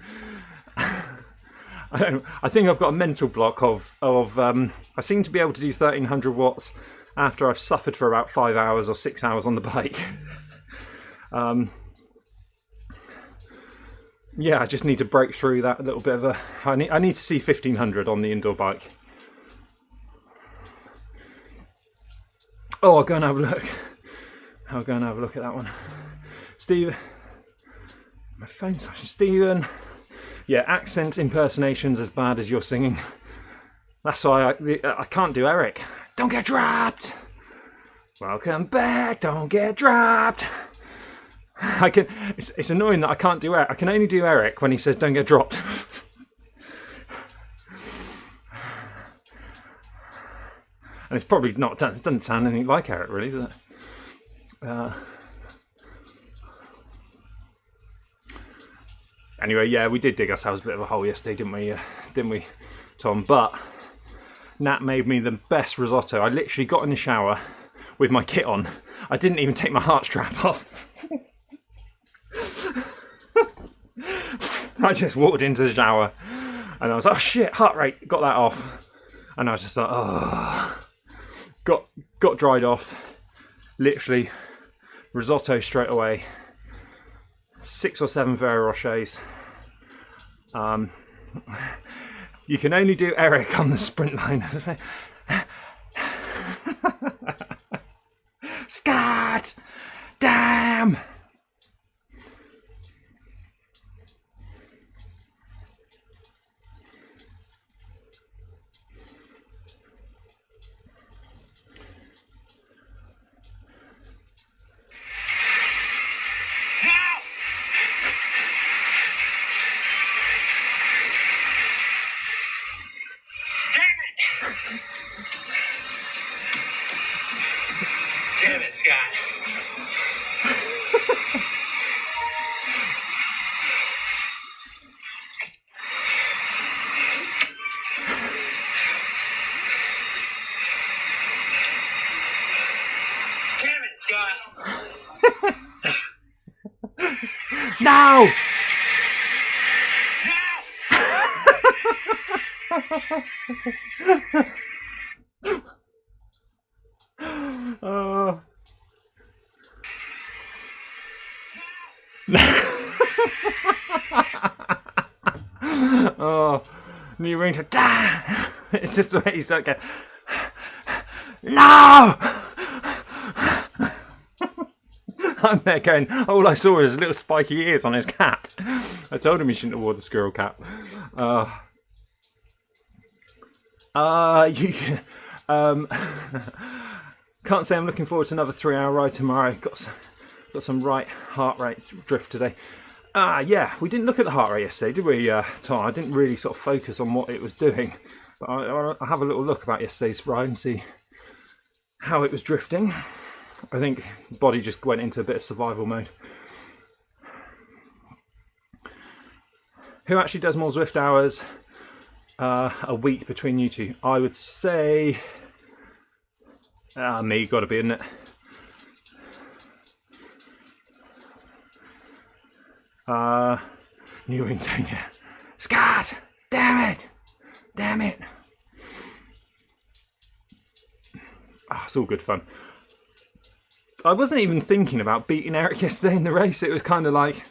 I think I've got a mental block of I seem to be able to do 1,300 watts after I've suffered for about 5 hours or 6 hours on the bike. Yeah, I just need to break through that little bit of a... I need to see 1,500 on the indoor bike. Oh, I'll go and have a look. I'll go and have a look at that one. Steve... My phone's flashing. Stephen... Yeah, accent impersonations as bad as your singing. That's why I can't do Eric. Don't get dropped! Welcome back, don't get dropped! It's annoying that I can't do Eric. I can only do Eric when he says don't get dropped. And it's probably not, it doesn't sound anything like Eric really, does it? Anyway, yeah, we did dig ourselves a bit of a hole yesterday, didn't we, Tom? But Nat made me the best risotto. I literally got in the shower with my kit on. I didn't even take my heart strap off. I just walked into the shower And I was like, oh shit, heart rate, got that off. And I was just like, oh. Got dried off. Literally, risotto straight away. 6 or 7 Ferrero Rochers. You can only do Eric on the sprint line. Scat! Damn! Damn it, Scott. Damn it, Scott. No! Oh. Oh, new ring. Damn! It's just the way he's like, no! I'm there going, all I saw was little spiky ears on his cap. I told him he shouldn't have worn the squirrel cap. Can't say I'm looking forward to another 3-hour ride tomorrow. Got some right heart rate drift today. Yeah, we didn't look at the heart rate yesterday, did we, Tom? I didn't really sort of focus on what it was doing. But I'll have a little look about yesterday's ride and see how it was drifting. I think the body just went into a bit of survival mode. Who actually does more Zwift hours a week between you two? I would say me, gotta be, isn't it? New Antonia. Scott! Damn it! Damn it! It's all good fun. I wasn't even thinking about beating Eric yesterday in the race. It was kind of like,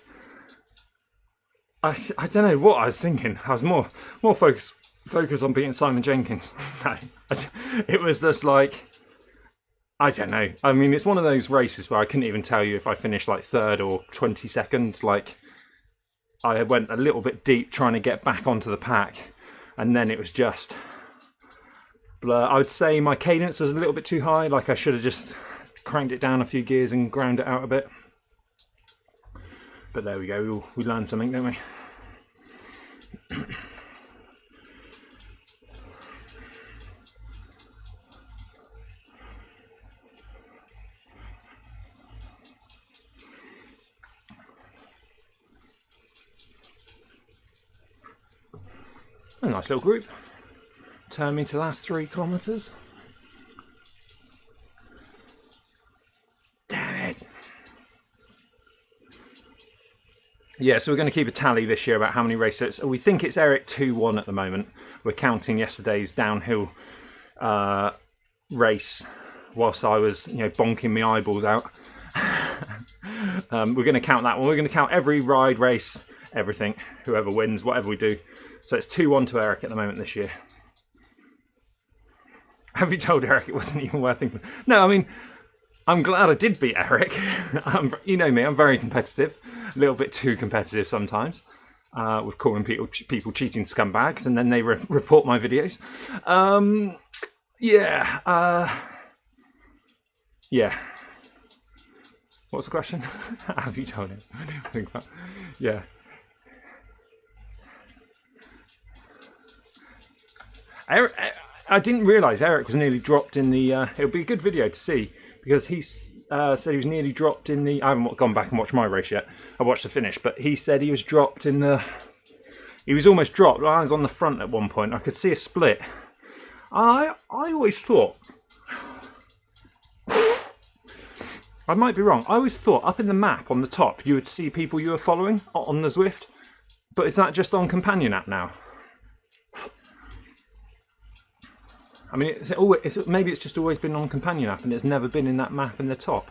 I don't know what I was thinking. I was more focused on beating Simon Jenkins. No, it was just like, I don't know. I mean, it's one of those races where I couldn't even tell you if I finished like 3rd or 22nd. Like, I went a little bit deep trying to get back onto the pack, and then it was just blur. I would say my cadence was a little bit too high. Like, I should have just cranked it down a few gears and ground it out a bit. But there we go, we learned something, don't we? A nice little group. Turned me to the last 3 kilometres. Yeah, so we're going to keep a tally this year about how many races. We think it's Eric 2-1 at the moment. We're counting yesterday's downhill race whilst I was, bonking my eyeballs out. We're going to count that one. We're going to count every ride, race, everything, whoever wins, whatever we do. So it's 2-1 to Eric at the moment this year. Have you told Eric it wasn't even worth thinking? No, I mean, I'm glad I did beat Eric. You know me, I'm very competitive. A little bit too competitive sometimes. With calling people cheating scumbags, and then they report my videos. Yeah. What's the question? Have you told him? I don't think about. Yeah. Eric, I didn't realise Eric was nearly dropped in the. It'll be a good video to see because he said he was nearly dropped in the. I haven't gone back and watched my race yet. I watched the finish, but he said he was dropped in the. He was almost dropped. I was on the front at one point. I could see a split. I always thought. I might be wrong. I always thought up in the map on the top you would see people you were following on the Zwift, but is that just on companion app now? I mean, maybe it's just always been on companion app and it's never been in that map in the top.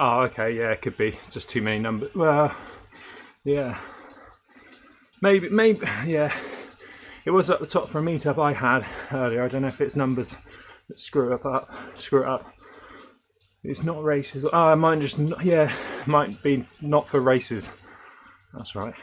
Oh, okay, yeah, it could be just too many numbers. Well, yeah, maybe, yeah. It was at the top for a meetup I had earlier. I don't know if it's numbers that screw it up. It's not races. Oh, it might just, yeah, might be not for races. That's right.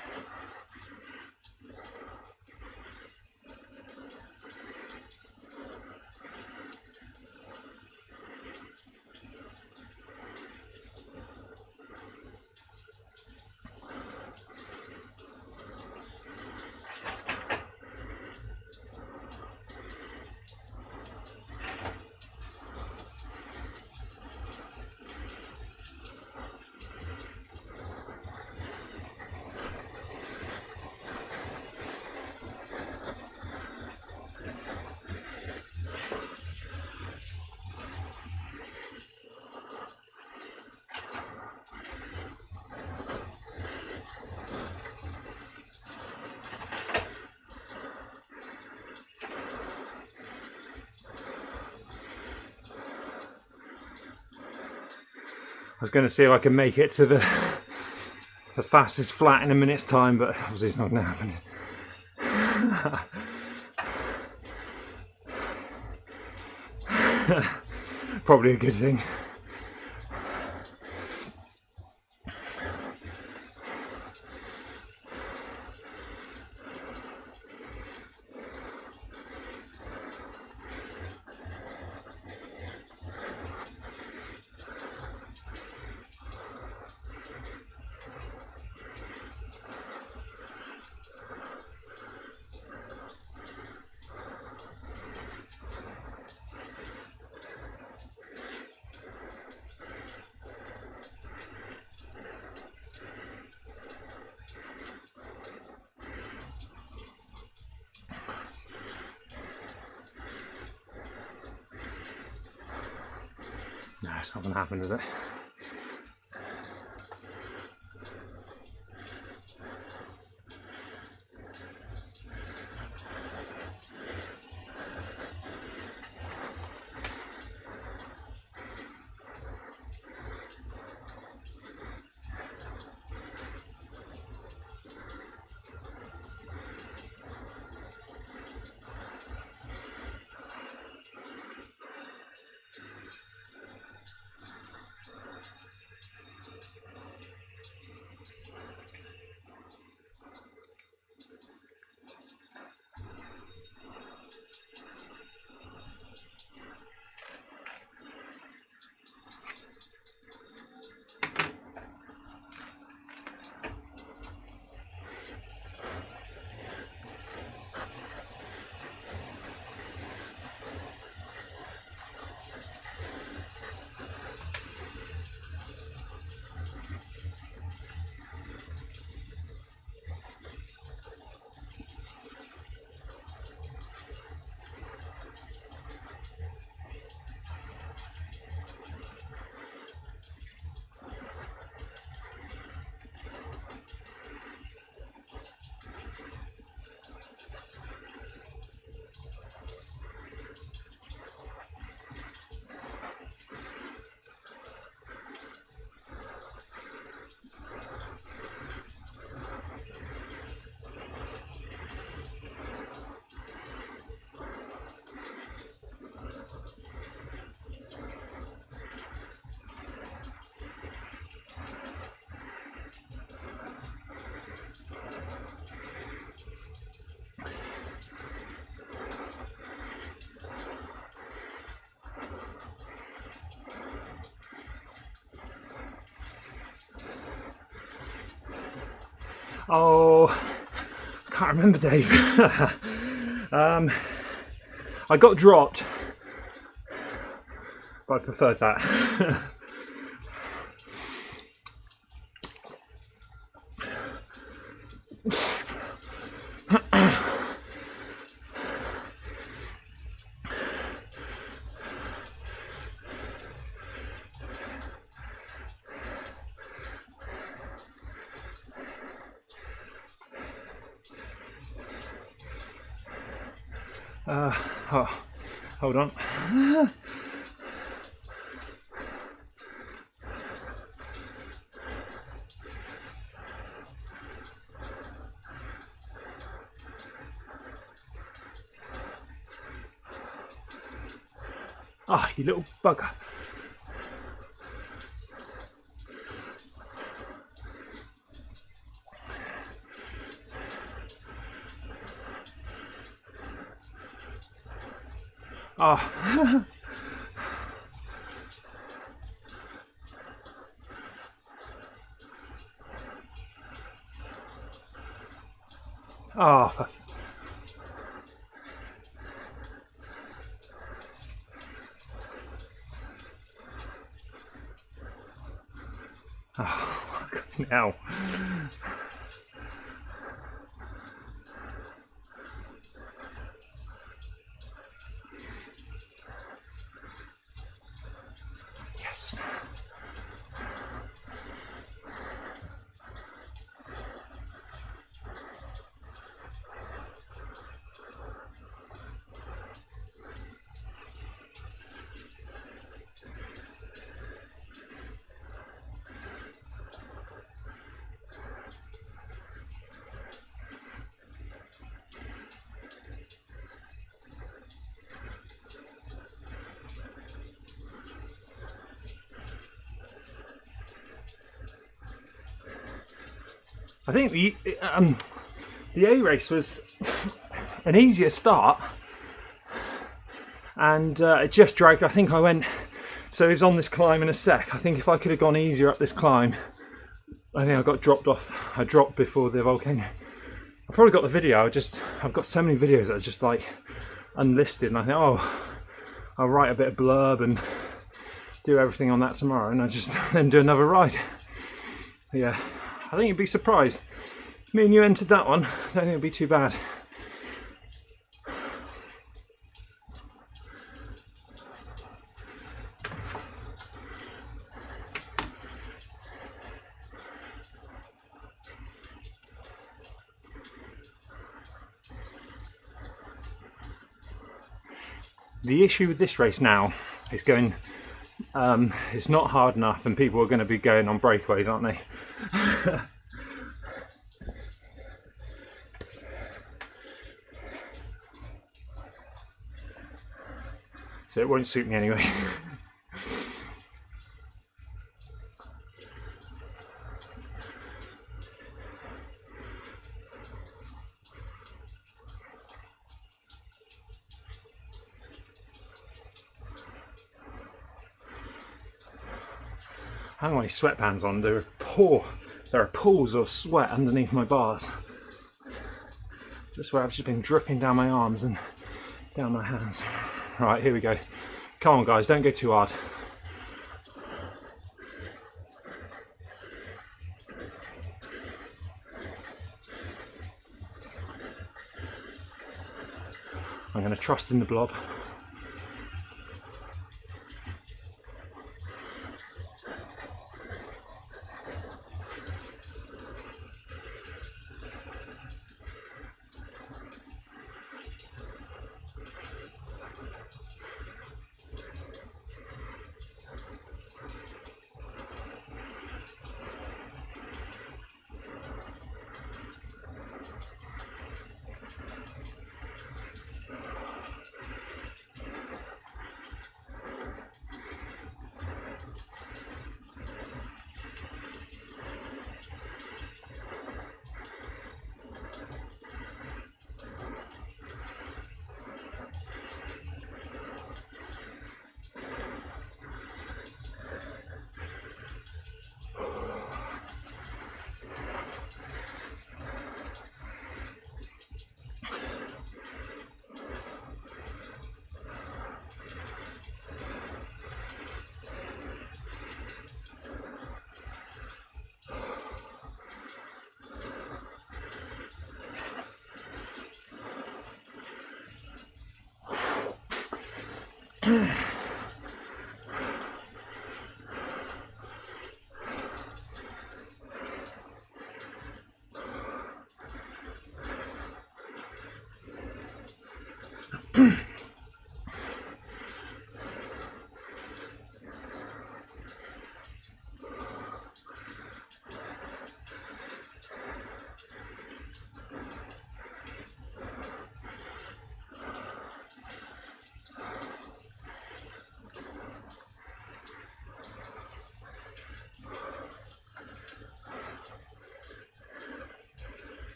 I was going to see if I can make it to the fastest flat in a minute's time, but obviously it's not going to happen. Probably a good thing. No, it's not going to happen, is it? Oh, I can't remember, Dave. I got dropped, but I preferred that. Oh, hold on. Ah, you little bugger. Ah. Oh, now. Yes. I think the A race was an easier start, and it just dragged. I think I went, so it's on this climb in a sec. I think if I could have gone easier up this climb, I think I got dropped off. I dropped before the volcano. I probably got the video. I've got so many videos that are just like unlisted, and I think, oh, I'll write a bit of blurb and do everything on that tomorrow, and I just then do another ride. Yeah, I think you'd be surprised. Me and you entered that one. I don't think it'd be too bad. The issue with this race now is going, it's not hard enough, and people are going to be going on breakaways, aren't they? So it won't suit me anyway. I have my sweatbands on. There are pools of sweat underneath my bars. Just where I've just been dripping down my arms and down my hands. Right, here we go. Come on guys, don't go too hard. I'm going to trust in the blob.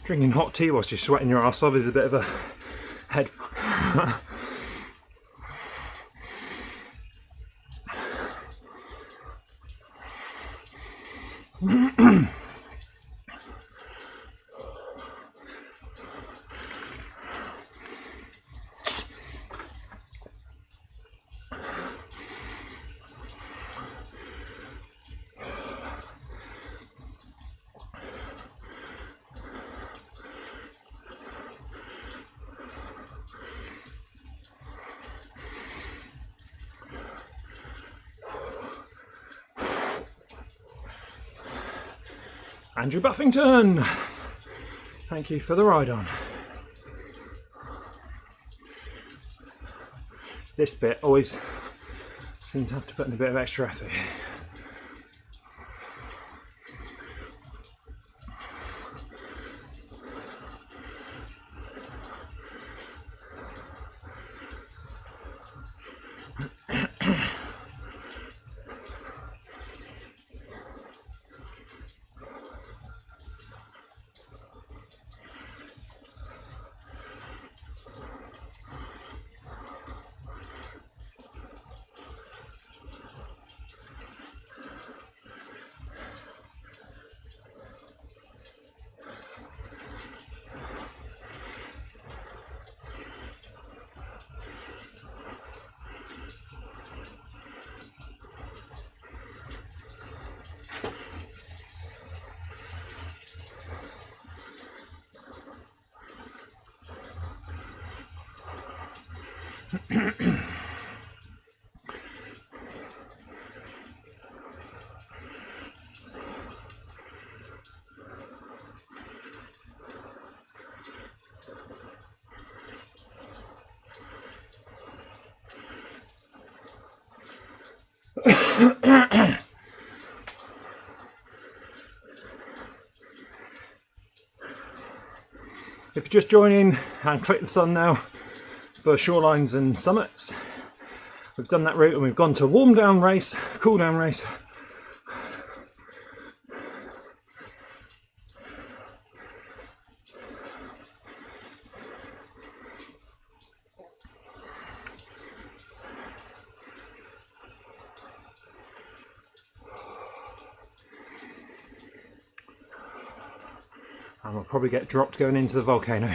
Drinking hot tea whilst you're sweating your arse off is a bit of a head. Andrew Buffington, thank you for the ride on. This bit always seems to have to put in a bit of extra effort. If you're just joining, and click the thumbnail for Shorelines and Summits. We've done that route and we've gone to a warm down race, cool down race. And we'll probably get dropped going into the volcano.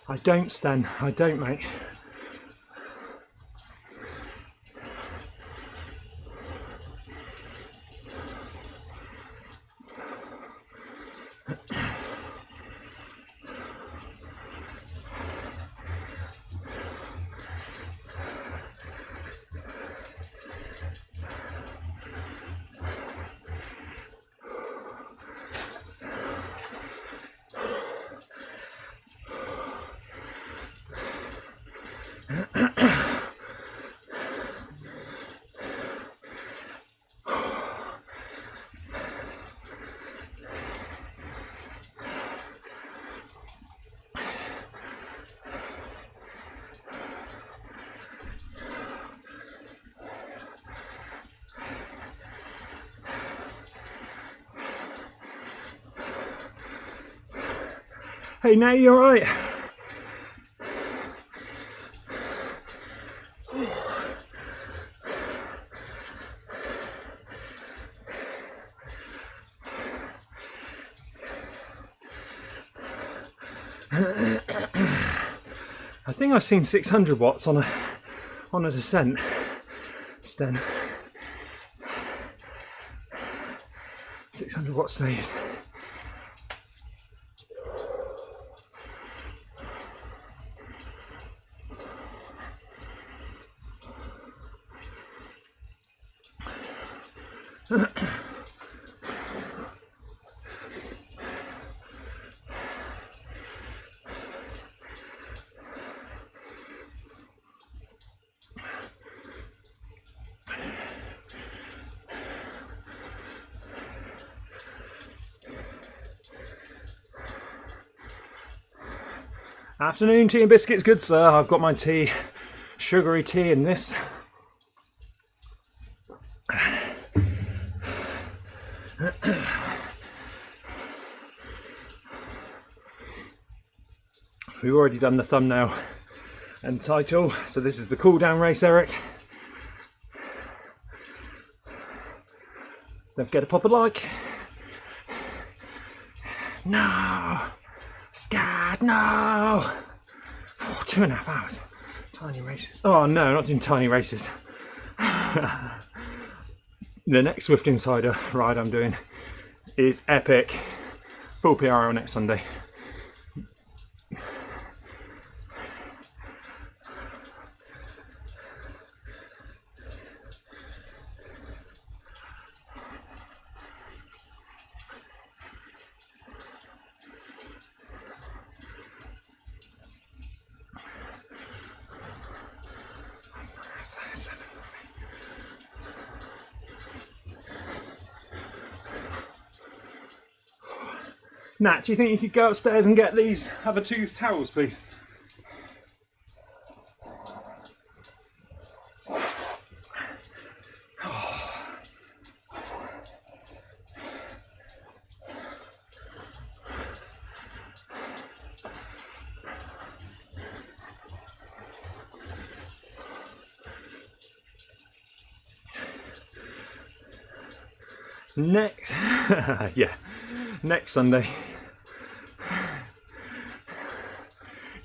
I don't, Sten. I don't, mate. Hey, now you're right. I think I've seen 600 watts on a descent, Sten. 600 watts saved. Afternoon tea and biscuits, good sir. I've got my tea, sugary tea in this. We've already done the thumbnail and title, so this is the Cooldown race, Eric. Don't forget to pop a like. No! Scared, no! Oh, 2.5 hours. Tiny races. Oh no, not doing tiny races. The next Zwift Insider ride I'm doing is epic. Full PRL next Sunday. Nat, do you think you could go upstairs and get these other 2 towels, please? Next, yeah, next Sunday.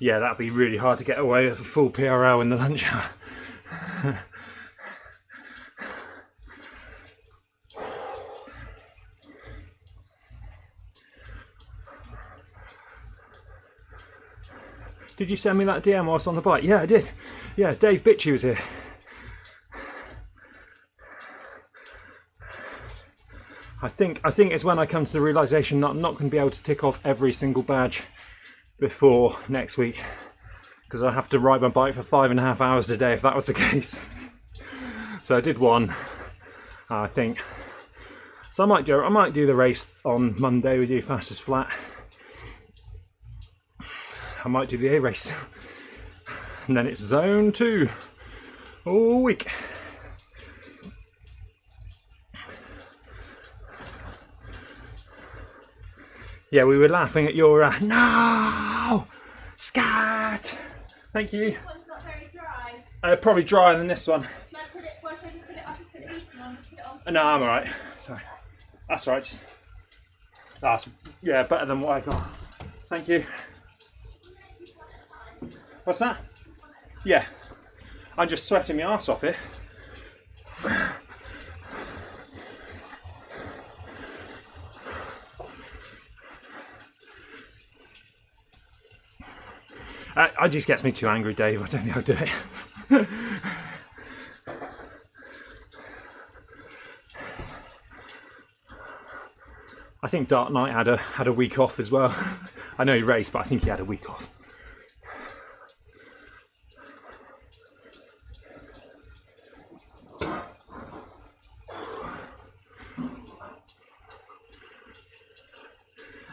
Yeah, that'd be really hard to get away with a full PRL in the lunch hour. Did you send me that DM whilst on the bike? Yeah, I did. Yeah, Dave Bitchy was here. I think it's when I come to the realisation that I'm not going to be able to tick off every single badge before next week, because I have to ride my bike for 5.5 hours a day if that was the case. So I did one, I think. So I might do the race on Monday with you, fastest flat. I might do the A race, and then it's zone 2 all week. Yeah, we were laughing at your no scat. Thank you. This one's not very dry. Probably drier than this one. Should I put it? Well, should I just put it? I'll just put it easy on. Just put it on. No, I'm alright. Sorry. That's alright. That's better than what I got. Thank you. What's that? Yeah. I'm just sweating my arse off here. It just gets me too angry, Dave. I don't think I'll do it. I think Dark Knight had a week off as well. I know he raced, but I think he had a week off.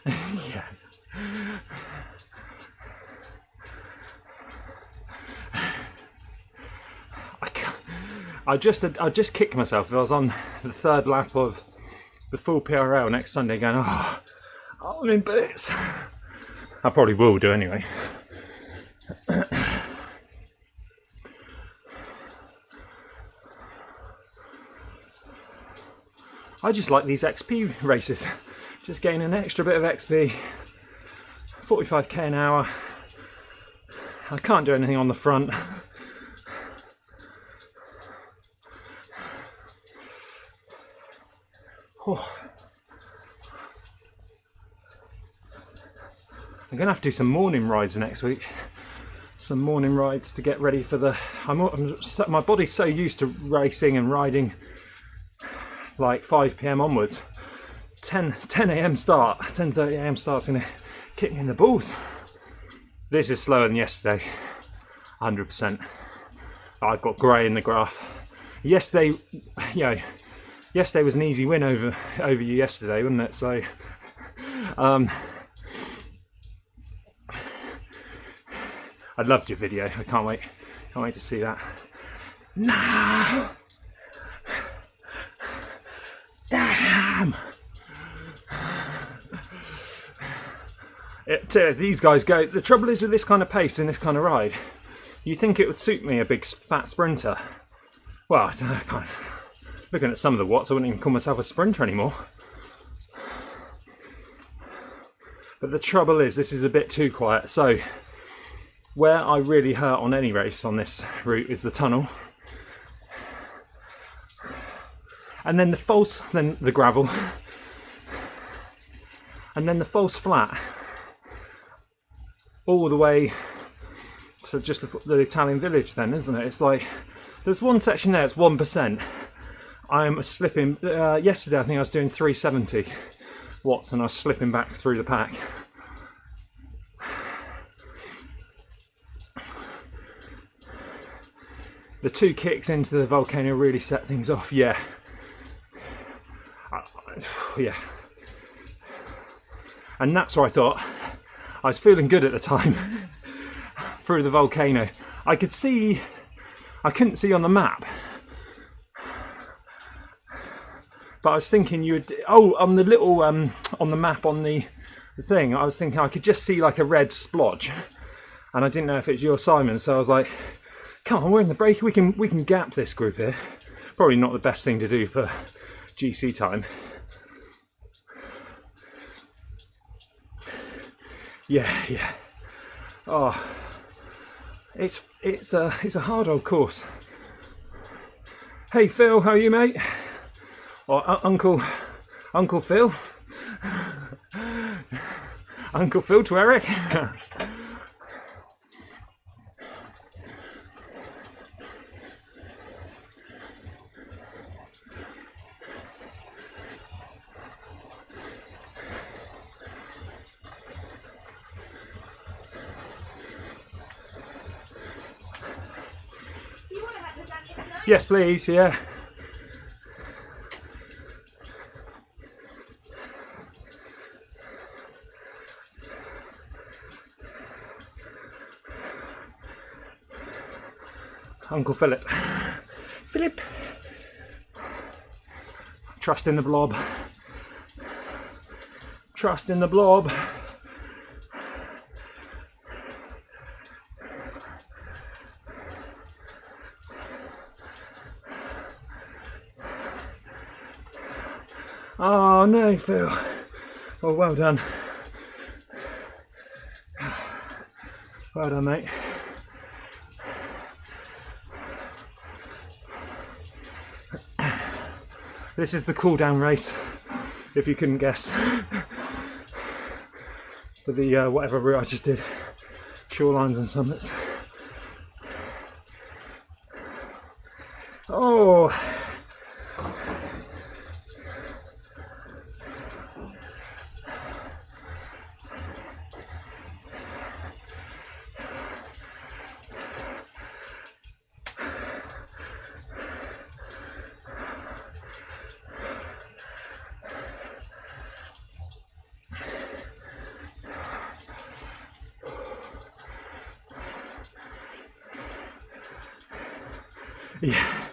Yeah. I just kicked myself. I was on the 3rd lap of the full PRL next Sunday going, oh, I'm in bits. I probably will do anyway. I just like these XP races. Just gain an extra bit of XP. 45k an hour. I can't do anything on the front. Oh. I'm going to have to do some morning rides next week. Some morning rides to get ready for the... my body's so used to racing and riding like 5 PM onwards. 10 AM start, 10:30 AM start's going to kick me in the balls. This is slower than yesterday, 100%. I've got grey in the graph. Yesterday, yesterday was an easy win over you yesterday, wasn't it? So, I loved your video. I can't wait to see that. No! Damn! These guys go. The trouble is with this kind of pace and this kind of ride, you think it would suit me, a big fat sprinter. Well, I can't. Looking at some of the watts, I wouldn't even call myself a sprinter anymore. But the trouble is, this is a bit too quiet. So, where I really hurt on any race on this route is the tunnel. And then then the gravel. And then the false flat. All the way to just before the Italian village then, isn't it? It's like, there's one section there, it's 1%. I'm slipping, yesterday I think I was doing 370 watts and I was slipping back through the pack. The 2 kicks into the volcano really set things off, yeah. Yeah. And that's where I thought I was feeling good at the time. Through the volcano, I couldn't see on the map, but I was thinking you would. Oh, on the little on the map on the thing, I was thinking I could just see like a red splodge, and I didn't know if it's you or Simon. So I was like, "Come on, we're in the break. We can gap this group here." Probably not the best thing to do for GC time. Yeah. Oh, it's a hard old course. Hey Phil, how are you, mate? Or Uncle Phil? Uncle Phil to Eric? Yes, please, yeah. Uncle Philip. Philip! Trust in the blob. Trust in the blob. Oh no, Phil. Oh, well done. Well done, mate. This is the cooldown race, if you couldn't guess, for the whatever route I just did, Shorelines and Summits. Oh. Yeah,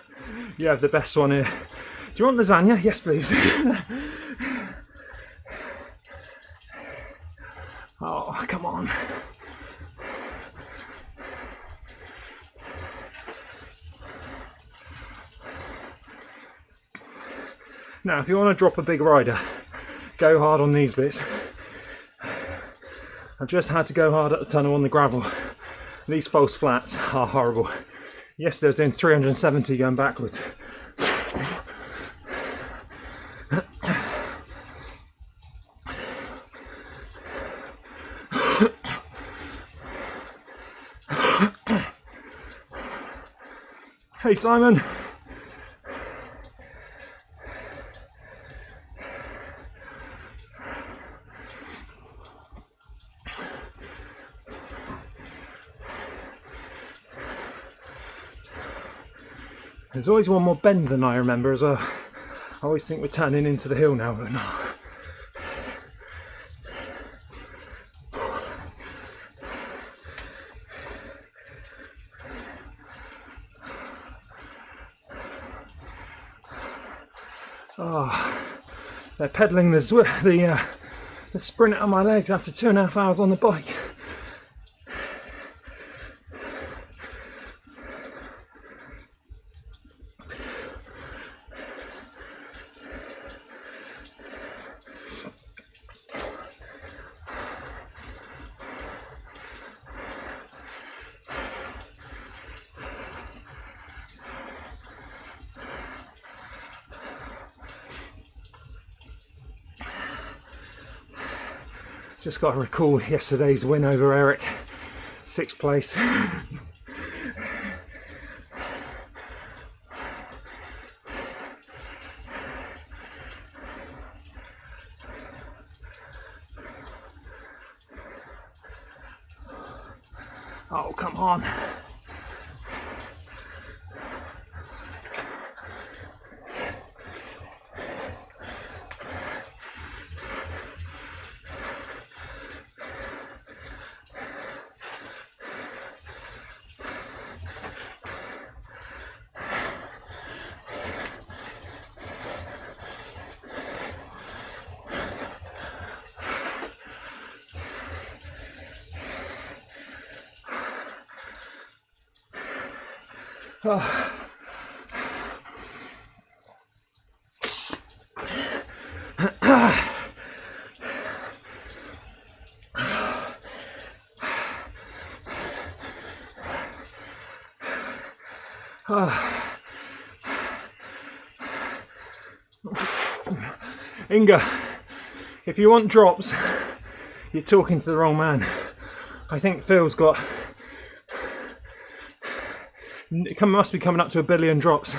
you have the best one here. Do you want lasagna? Yes, please. Oh, come on. Now, if you want to drop a big rider, go hard on these bits. I've just had to go hard at the tunnel on the gravel. These false flats are horrible. Yesterday I was doing 370 going backwards. Hey Simon! There's always one more bend than I remember as well. I always think we're turning into the hill now, but no. Oh, they're pedalling the sprint on my legs after 2.5 hours on the bike. Just got to recall yesterday's win over Eric, 6th place. Oh, come on. Inga, if you want drops, you're talking to the wrong man. I think Phil's got, must be coming up to 1 billion drops.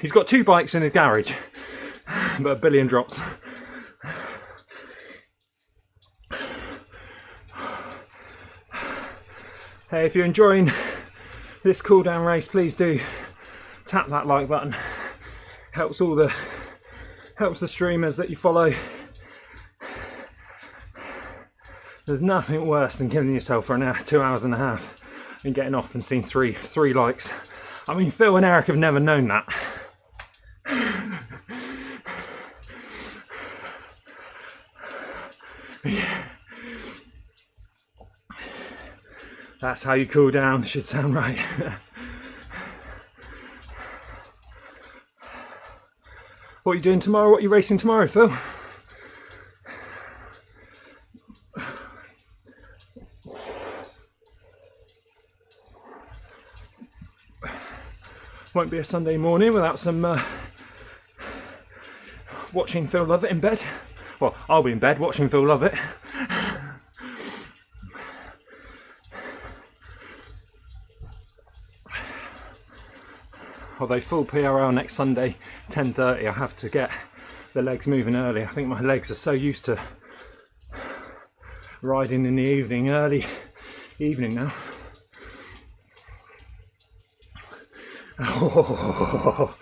He's got 2 bikes in his garage, but 1 billion drops. Hey, if you're enjoying this cool down race, please do tap that like button. Helps the streamers that you follow. There's nothing worse than killing yourself for an hour, 2 hours and a half and getting off and seeing three likes. I mean, Phil and Eric have never known that. That's how you cool down, should sound right. What are you doing tomorrow? What are you racing tomorrow, Phil? Won't be a Sunday morning without some watching Phil love it in bed. Well, I'll be in bed watching Phil love it. Although full PRL next Sunday, 10:30, I have to get the legs moving early. I think my legs are so used to riding in the evening, early evening now. Oh.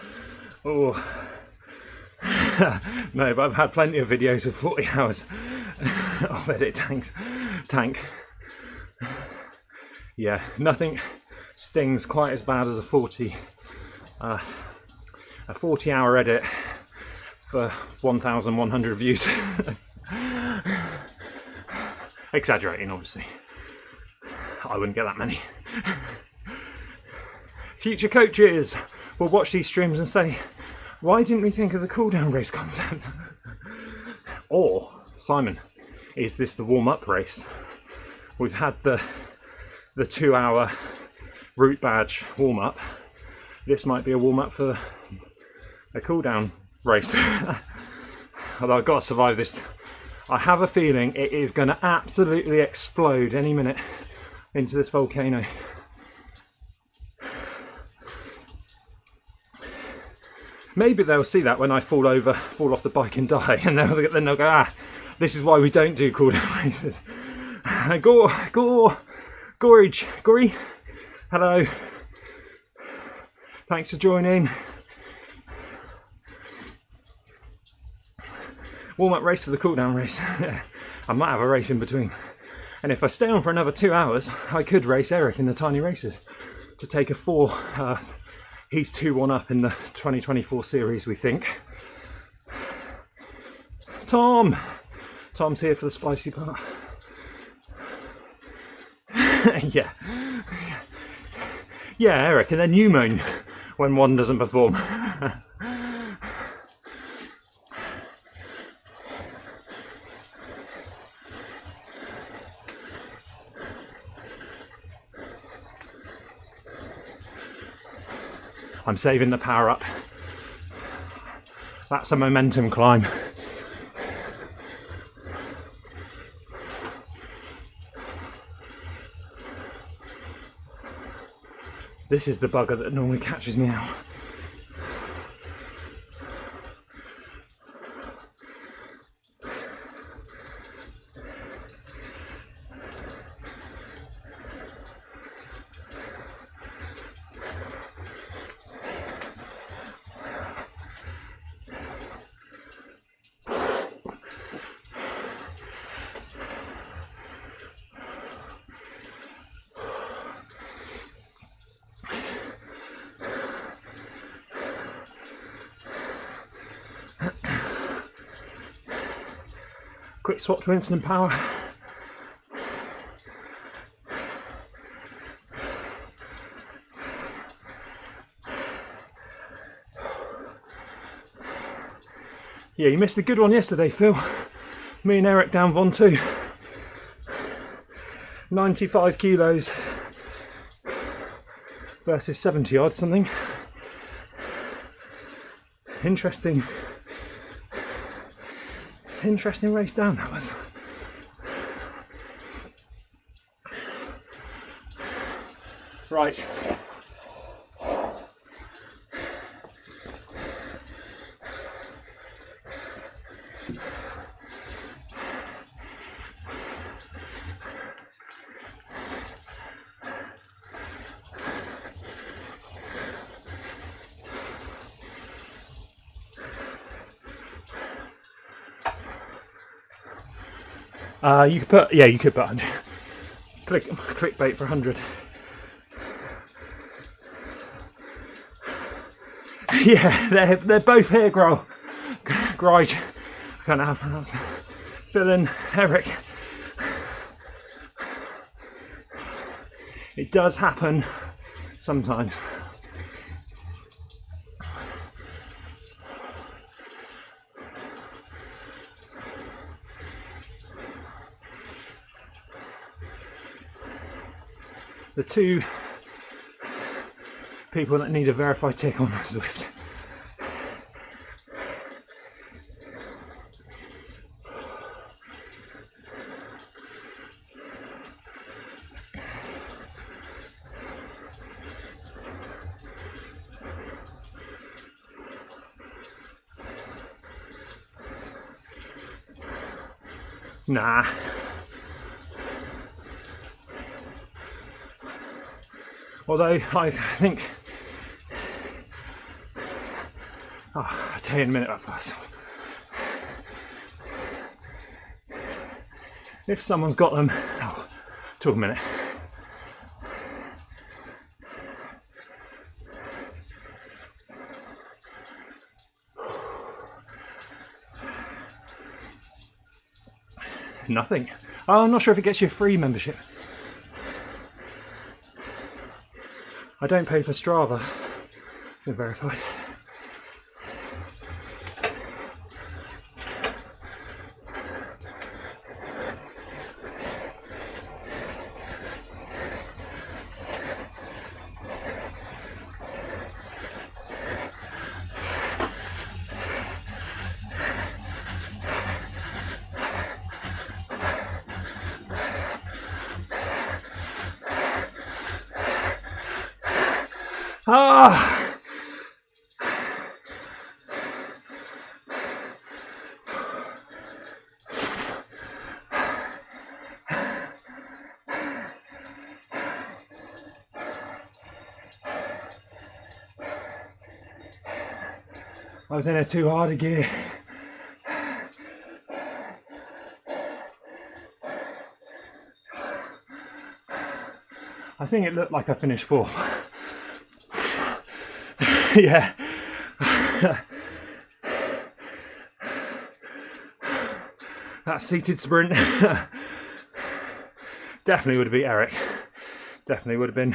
No, but I've had plenty of videos of 40 hours of edit tank. Yeah, nothing stings quite as bad as a 40-hour edit for 1,100 views. Exaggerating, obviously. I wouldn't get that many. Future coaches will watch these streams and say, why didn't we think of the cooldown race concept? Or, Simon, is this the warm-up race? We've had the 2-hour route badge warm-up. This might be a warm-up for a cooldown race. Although I've got to survive this. I have a feeling it is going to absolutely explode any minute into this volcano. Maybe they'll see that when I fall off the bike and die, and then they'll go, this is why we don't do cooldown races. Gory, hello. Thanks for joining. Warm-up race for the cooldown race. I might have a race in between. And if I stay on for another 2 hours, I could race Eric in the tiny races to take a 4. He's 2-1 up in the 2024 series, we think. Tom's here for the spicy part. Yeah, Eric, and then you moan when one doesn't perform. I'm saving the power up. That's a momentum climb. This is the bugger that normally catches me out. Quick swap to instant power. Yeah, you missed a good one yesterday, Phil. Me and Eric down Von 2. 95 kilos versus 70 odd something. Interesting race down that was. Right. You could put 100. Clickbait for 100. Yeah, they're both here, Grige. I can't know how to pronounce it. Phil and Eric. It does happen sometimes. The two people that need a verified tick on Zwift. Nah. Although I think, I'll tell you in a minute first. If someone's got them, talk a minute. Nothing. Oh, I'm not sure if it gets you a free membership. I don't pay for Strava, so verified. I was in a too hard a gear. I think it looked like I finished fourth. Yeah. That seated sprint definitely would have beat Eric. Definitely would have been.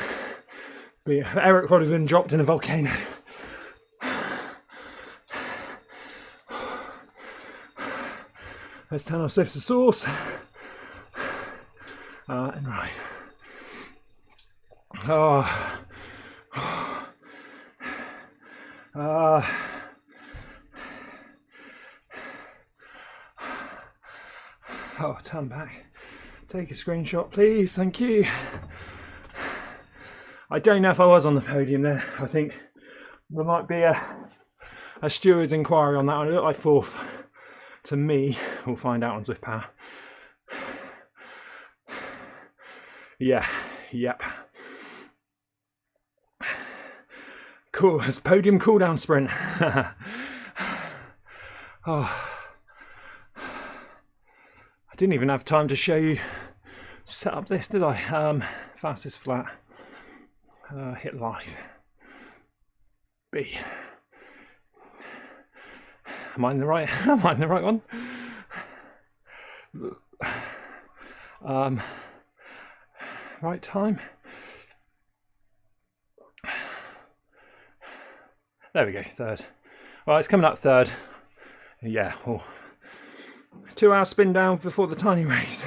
Eric would have been dropped in a volcano. Let's turn off Zwifter sauce. And right. Turn back. Take a screenshot, please. Thank you. I don't know if I was on the podium there. I think there might be a steward's inquiry on that one. It looked like fourth to me. We'll find out on Zwift Power. Yeah. Yep. Cool. It's podium cooldown sprint. Oh. I didn't even have time to show you set up this, did I? Fastest flat. Hit live. B. Am I in the right? Am I in the right one? Right time. There we go. Third. Well, it's coming up third Yeah. Oh. 2 hours spin down before the tiny race.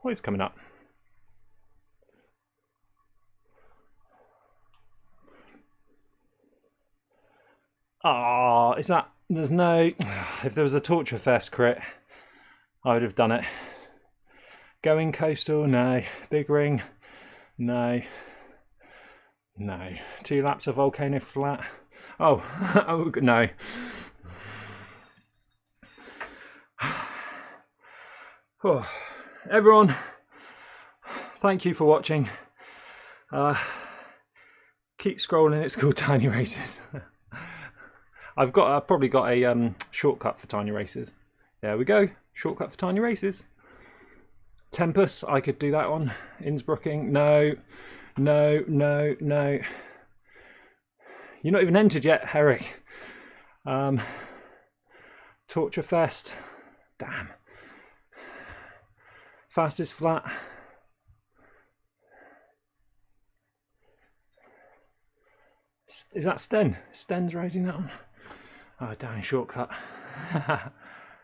What is coming up? Is that... There's no... If there was a Torture Fest crit, I would have done it. Going coastal? No. Big ring? No. No. 2 laps of Volcano Flat? Oh, oh no. Oh. Everyone, thank you for watching. Keep scrolling, it's called Tiny Races. I've probably got a shortcut for tiny races. There we go, shortcut for tiny races. Tempest, I could do that one. Innsbrucking, no. You're not even entered yet, Eric. Torture Fest, damn. Fastest flat. Is that Sten? Sten's riding that one. Oh, down shortcut.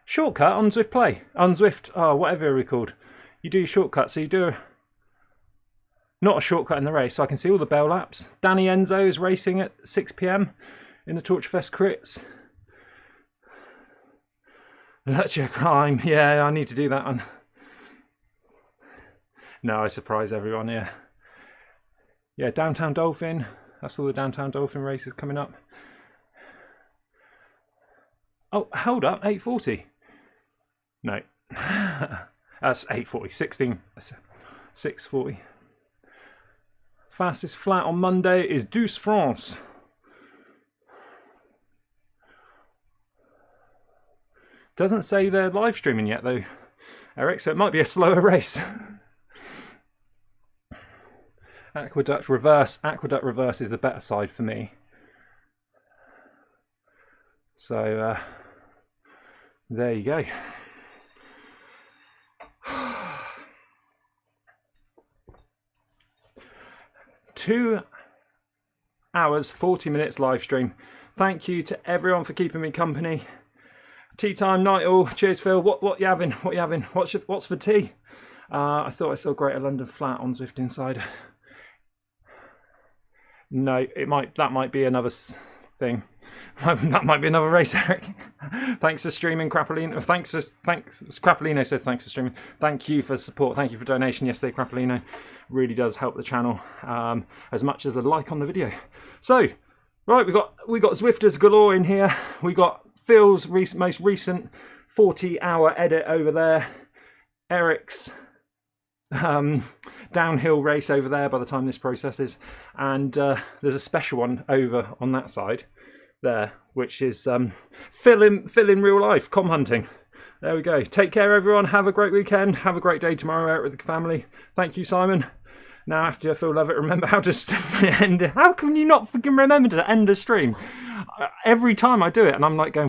Shortcut on Zwift Play. On Zwift, oh, whatever we called. You do shortcut, so you do not a shortcut in the race, so I can see all the bell laps. Danny Enzo is racing at 6 PM in the Torchfest crits. Lurcher Crime, yeah, I need to do that one. No, I surprise everyone, yeah. Yeah, Downtown Dolphin. That's all the Downtown Dolphin races coming up. Oh, hold up, 8:40. No. That's 8:40, 6:40. Fastest flat on Monday is Douce France. Doesn't say they're live streaming yet though, Eric, so it might be a slower race. Aqueduct Reverse is the better side for me. So there you go. Two hours, 40 minutes live stream. Thank you to everyone for keeping me company. Tea time, night all. Cheers, Phil. What you having? What you having? What's for tea? I thought I saw Greater London Flat on Zwift Insider. No, that might be another thing. That might be another race, Eric. Thanks for streaming, Crapolino. Thanks, Crapolino said thanks for streaming. Thank you for support. Thank you for donation yesterday, Crapolino. Really does help the channel as much as a like on the video. So, right, we got Zwifters galore in here. We got Phil's most recent 40-hour edit over there. Eric's downhill race over there by the time this processes, and there's a special one over on that side there, which is Phil in real life, com hunting. There we go. Take care, everyone. Have a great weekend. Have a great day tomorrow out with the family. Thank you, Simon. Now, after Phil Levitt, remember how to end it. How can you not fucking remember to end the stream? Every time I do it, and I'm like going,